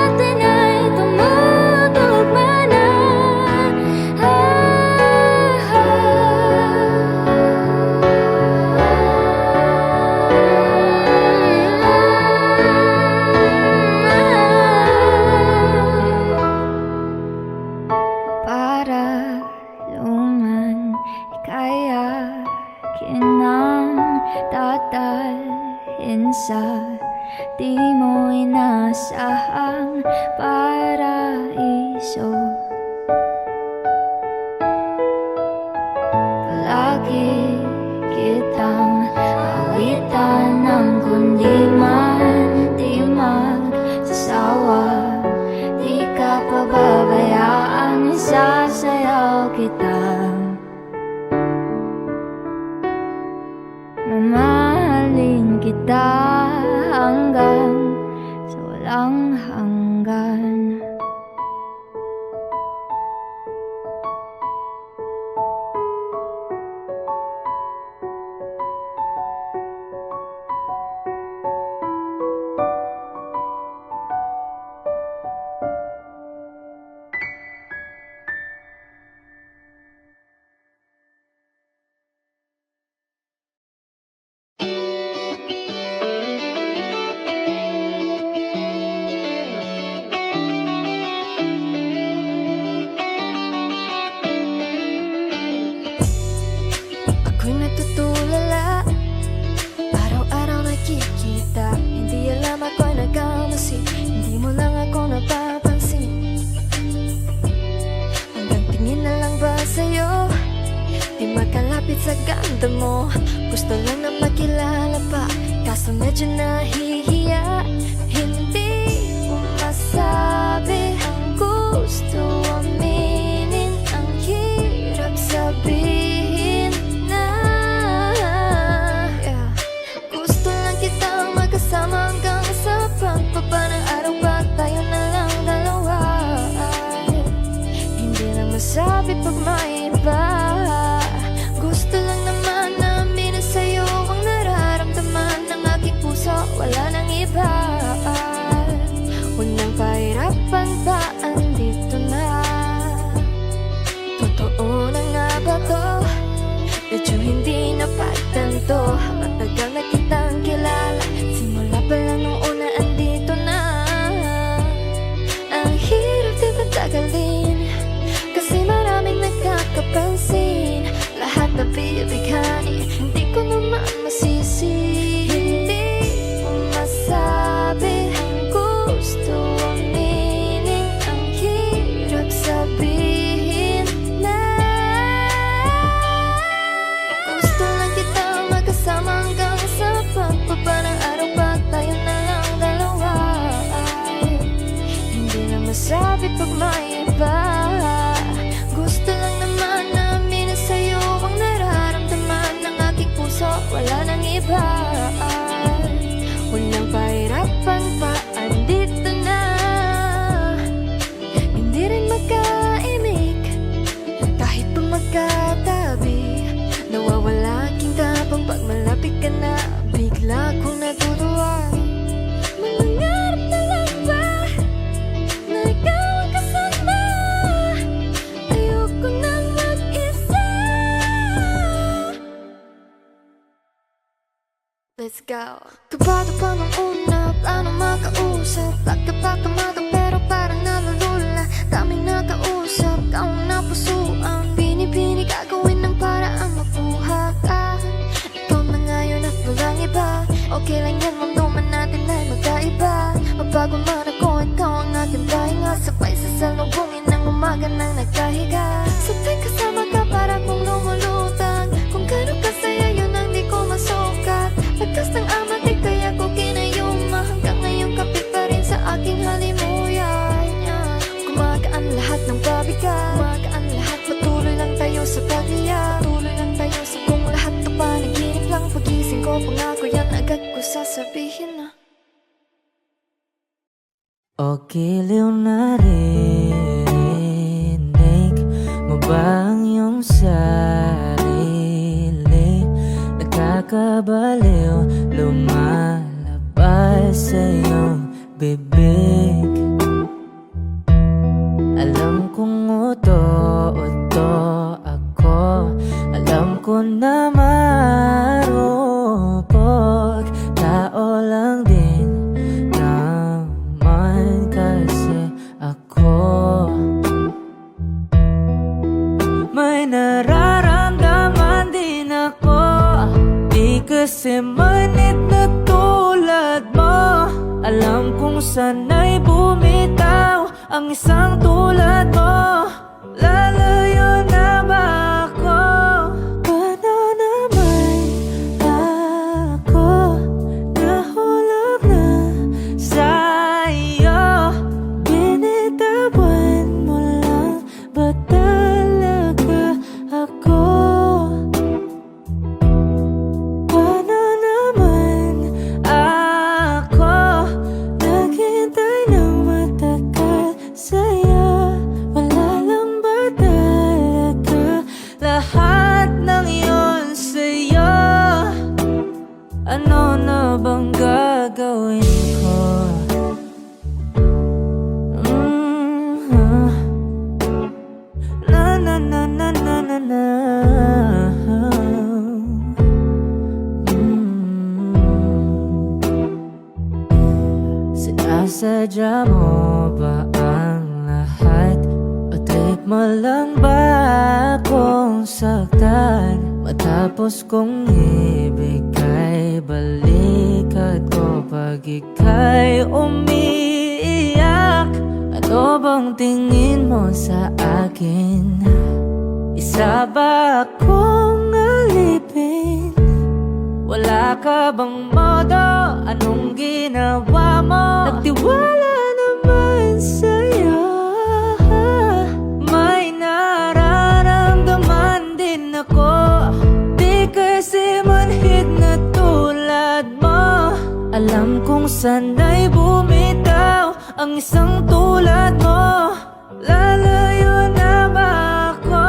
atin ay tumutugma na. Para luman, ika'y akin ang dadalhin sa di mo inasahang paraiso. Palagi kitang awitan ng kundi man di magsasawa. Di ka pababayaan, sasayaw kita. Mamahalin kita hanggang sa walang hanggan. pag may iba. Gusto lang naman na aminin sa'yo ang nararamdaman ng aking puso, wala nang iba. Huwag nang pahirapan pa, andito na. Totoo na nga ba to? Medyo hindi na pagtanto. Matagal na kitang kilala, simula pa lang nung una andito na. Ang hirap di patagalin, kasi maraming nagkakapansin. Lahat na bibighani, hindi ko naman masisi. Hindi mo masabi ang gusto aminin. Ang hirap sabihin na gusto lang kita magkasama hanggang sa pagbaba ng araw, pa tayo na lang dalawa. Hindi na masabi pag may iba. Gusto lang naman na aminin sa'yo ang nararamdaman ng aking puso, wala nang iba. Huwag nang pahirapan pa, andito na. Hindi rin magkaimik, kahit pa magkatabi. Nawawala aking tapang pag malapit ka na, bigla kong natutuwa. Mangarap na lang ba na ikaw ang kasama? Ayoko nang mag-isa. Let's go. Kabado pa nung una, plano makausap. Pagkapakamado pero parang nalulula. Daming nakausap, kaong napusuan. Pinipini gagawin ng paraan makuha ka. Ikaw na ngayon at walang iba. Okay lang yan, mundo man natin ay magkaiba. Mabago man ako, ikaw ang aking pahinga. Sabay sasalubungin ng umaga nang nagkahiga. Sa tuwing kasama ka para kong lumulutang. Kung gano'n kasaya yun ang di ko masukat. Lagkas ng ama, di kaya ko kinayuma. Hanggang ngayon kapit pa rin sa aking halimuyan. Gumagaan lahat ng pabigat, gumagaan lahat, patuloy lang tayo sa pag-iyak. Patuloy lang tayo sa kung lahat to panaginip lang. Pagising ko, pangako yan agad ko sasabihin na. O giliw na rinig mo ba ang iyong sarili? Nagkakabaliw, lumalabas sa iyong bibig. Alam kong uto-uto ako, alam ko na marupok. Tao lang din naman kasi ako. May nararamdaman din ako, di kasi manit na tulad mo. Alam kong sana'y bumitaw ang isang tulad mo. Lalayo na ba ako? Paano naman ako nahulog na sa'yo? Binitawan mo lang ba talaga ako? Paano naman ako naghintay ng matagal sa'yo? Wala lang ba talaga lahat ng yun sa'yo? Ano na bang gagawin ko? Na na na na na na na. Sinasadya mo ba ang lahat? O trip mo lang ba akong saktan? Matapos kong ibigay balikat ko pag ika'y umiiyak. Ano bang tingin mo sa akin? Isa ba akong alipin? Wala ka bang modo? Anong ginawa mo? Nagtiwala naman sa'yo. May nararamdaman din ako, di kasi manhid na tulad mo. Alam kong sana'y bumitaw ang isang tulad mo. Lalayo na ba ako?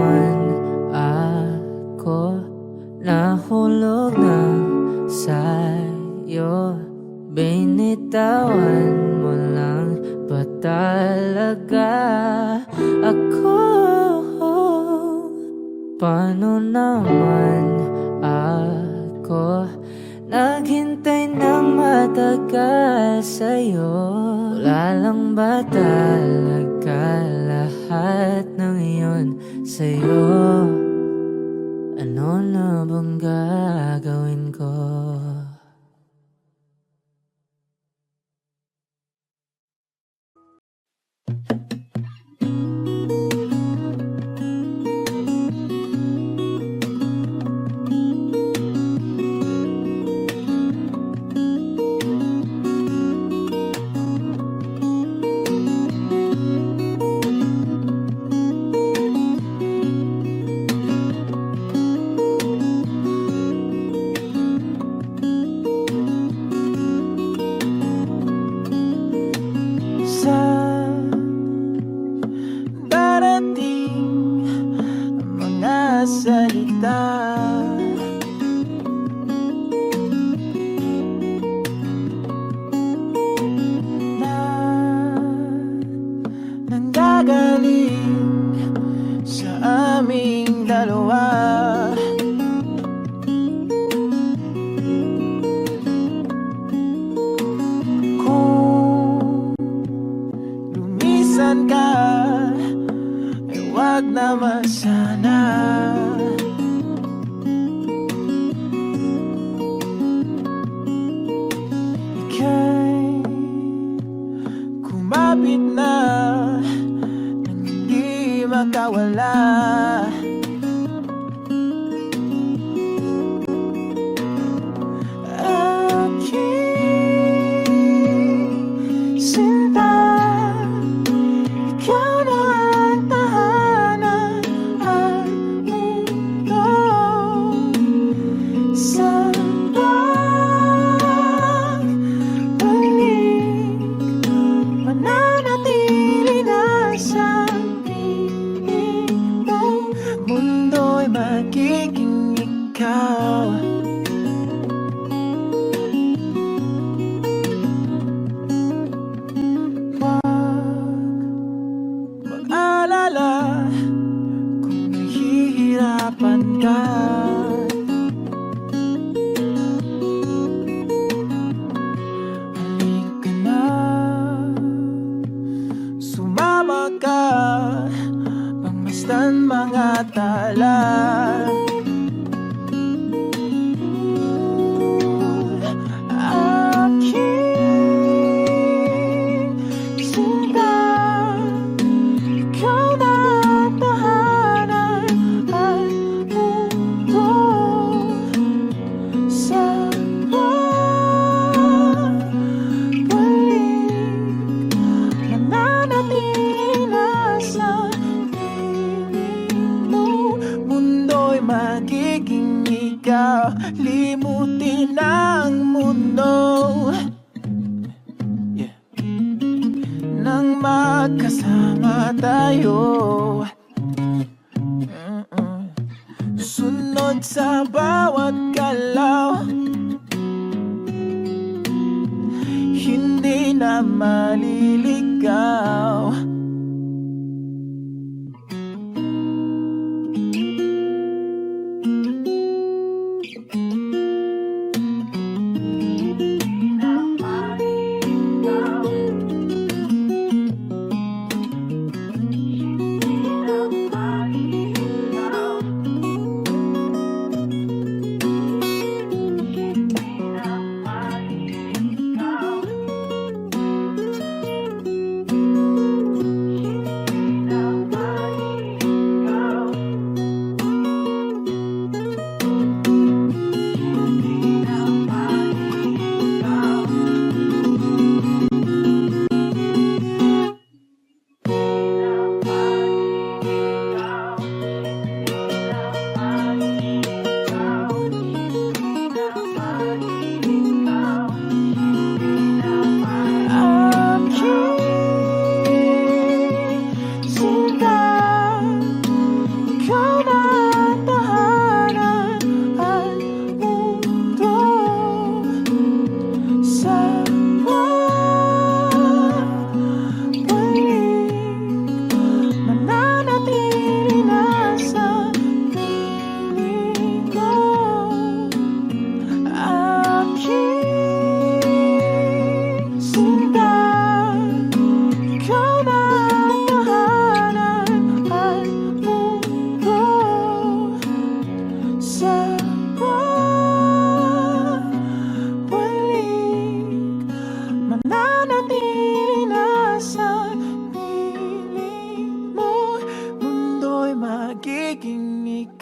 naman ako, nahulog na sa'yo. Binitawan mo lang ba talaga ako? Paano naman ako naghintay ng matagal sa'yo? Wala lang ba talaga lahat ng iyon sa'yo? Ano na bang gagawin ko?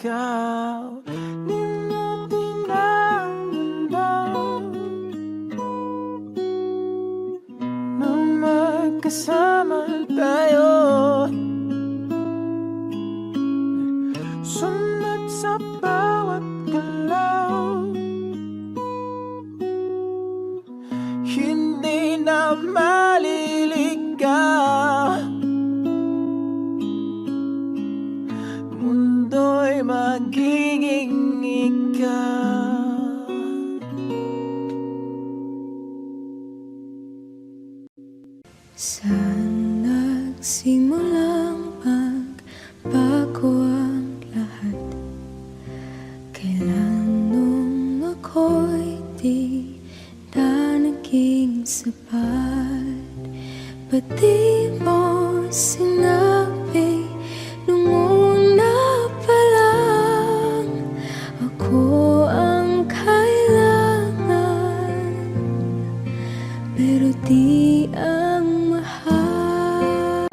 ikaw di mo tinanggap na magkasama tayo. Sunod sa bawat galaw, hindi na maliligaw. Mundo'y magiging ikaw. Saan nagsimulang magbago ang lahat? Kailan nung ako'y di na naging sapat? Ba't di mo sinabi nung una pa lang ako ang kailangan, pero di ang mahal?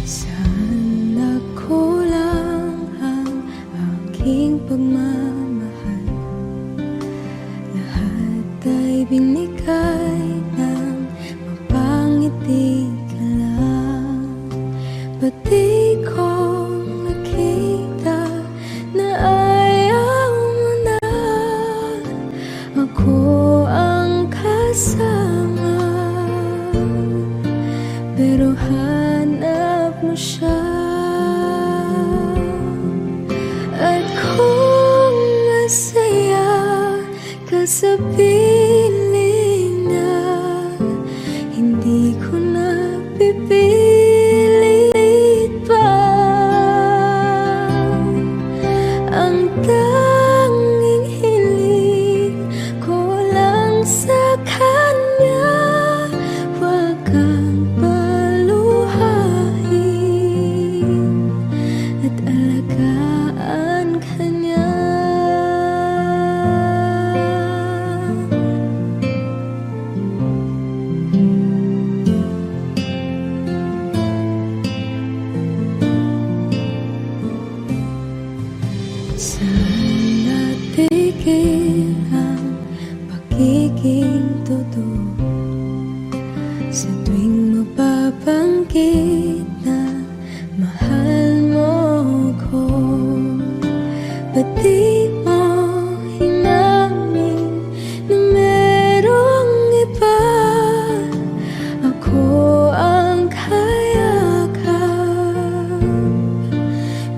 Saan nagkulang ang aking pagmamahal? Lahat ay binigay ng mapangiti ka lang. Ba't di ko nakita na ayaw mo na ako ang kasama, pero hanap mo siya? At kung masaya ka sa piling niya, hindi ko na pipilit pa. Ang tanging hiling ko lang sa kanya, wag kang paluhain at alagaan ka niya. Saan natigil ang pagiging totoo? Sa tuwing mapapanggit na mahal mo ko, ba't di mo hinamin na merong iba? Ako ang kayakap,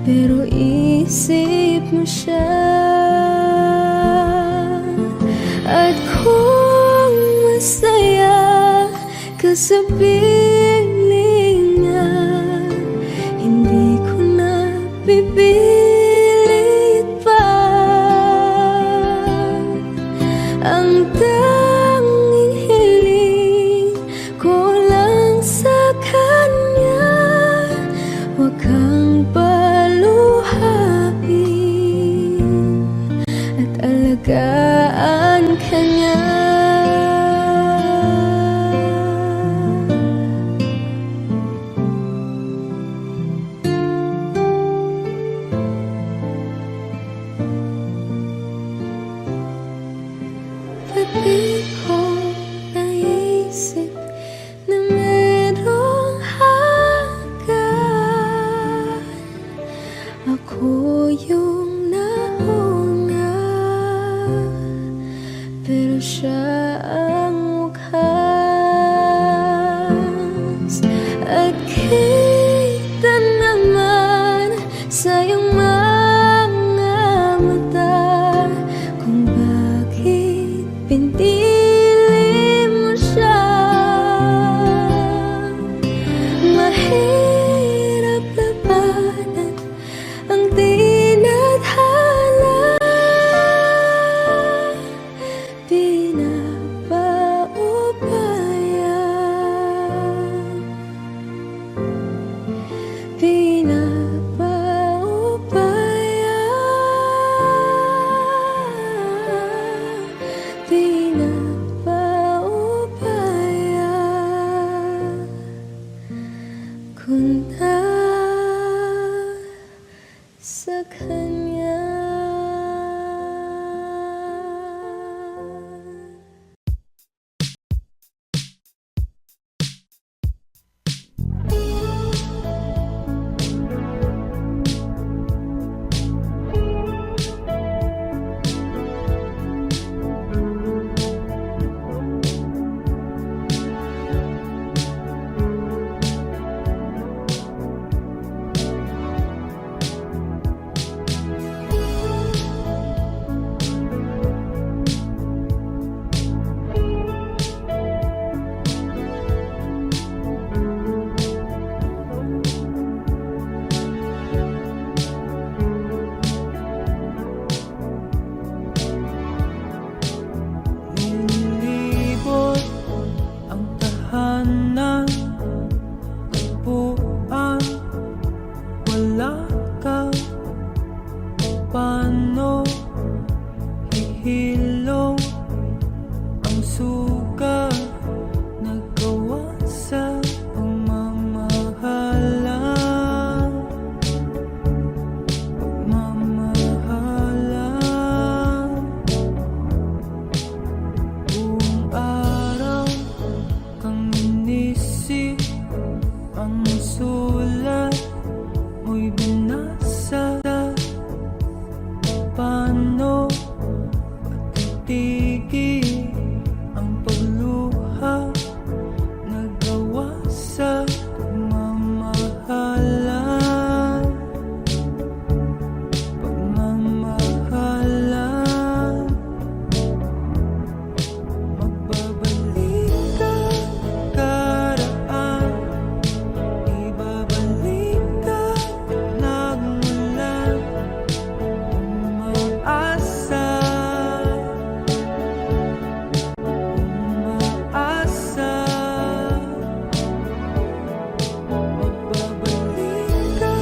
pero isip mo siya. At kung masaya ka sa piling niya, hindi ko na pipilit pa. Ang tanging hiling ko lang sa kanya, wag kang paluhain at alagaan ka niya. Ba't di ko naisip na merong hanggan? Ako yung nauna, pero siya ang wakas. At kita naman sa iyong mga mata kung bakit pinili mo siya. Mahirap labanan ang tinadhana, pinapaubaya, pinapaubaya, pinapaubaya. ko na sa kanya. Nilibot ang tahanan, tagpuan, wala ka. Paano hihilong ang suga, nagawa sa pagmamahalan, pagmamahalan. Buong araw kang inisip, ang sulat mo'y binasa. Paano patitigil ang pagluha, nagawa sa pagmamahalan, pagmamahalan. Magbabalik ka karaan, ibabalik ka nagmulan. Umaasa, umaasa. Magbabalik ka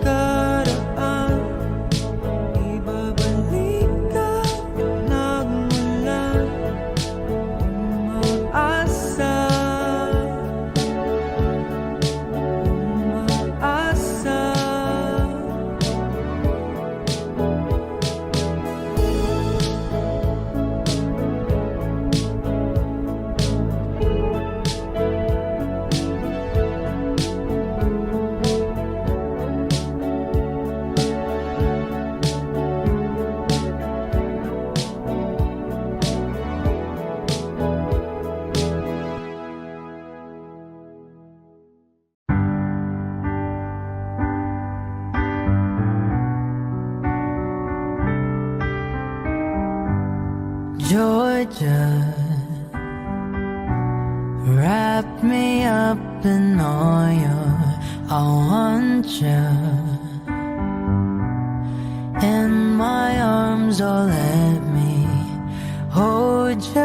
karaan, ibabalik ka nagmulan. Umaasa, umaasa. Georgia, wrap me up in oil. I want you in my arms, oh let me hold you.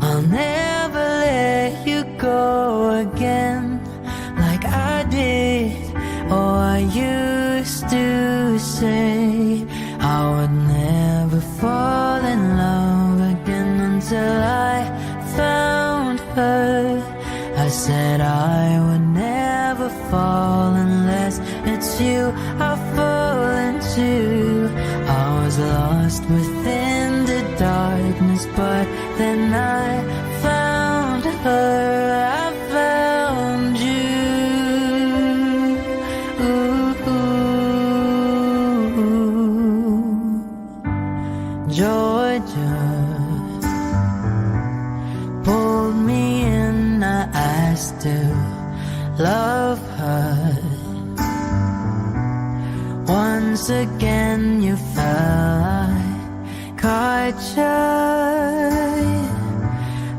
I'll never let you go again like I did. Oh, I used to say I would never fall in love again until I found her. I said I would never fall unless it's you I fall into. I was lost within the darkness, but then I found her. I found you. Georgia pulled me in, I asked to love her. Once again you fell, I caught you.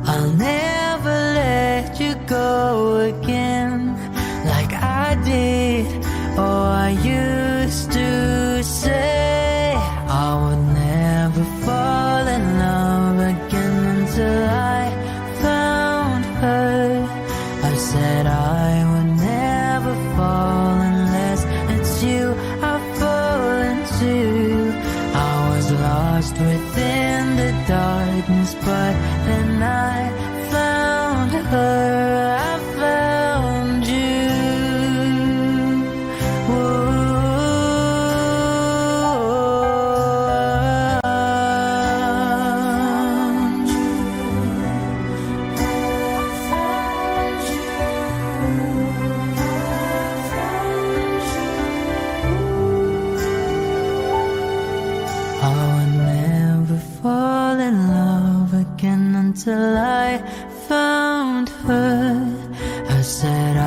I'll never let you go again like I did. Oh, I used to say I would never fall in love again until I found her. I said I would never fall unless it's you I fall into. I was lost within the darkness, but then I found her. I found said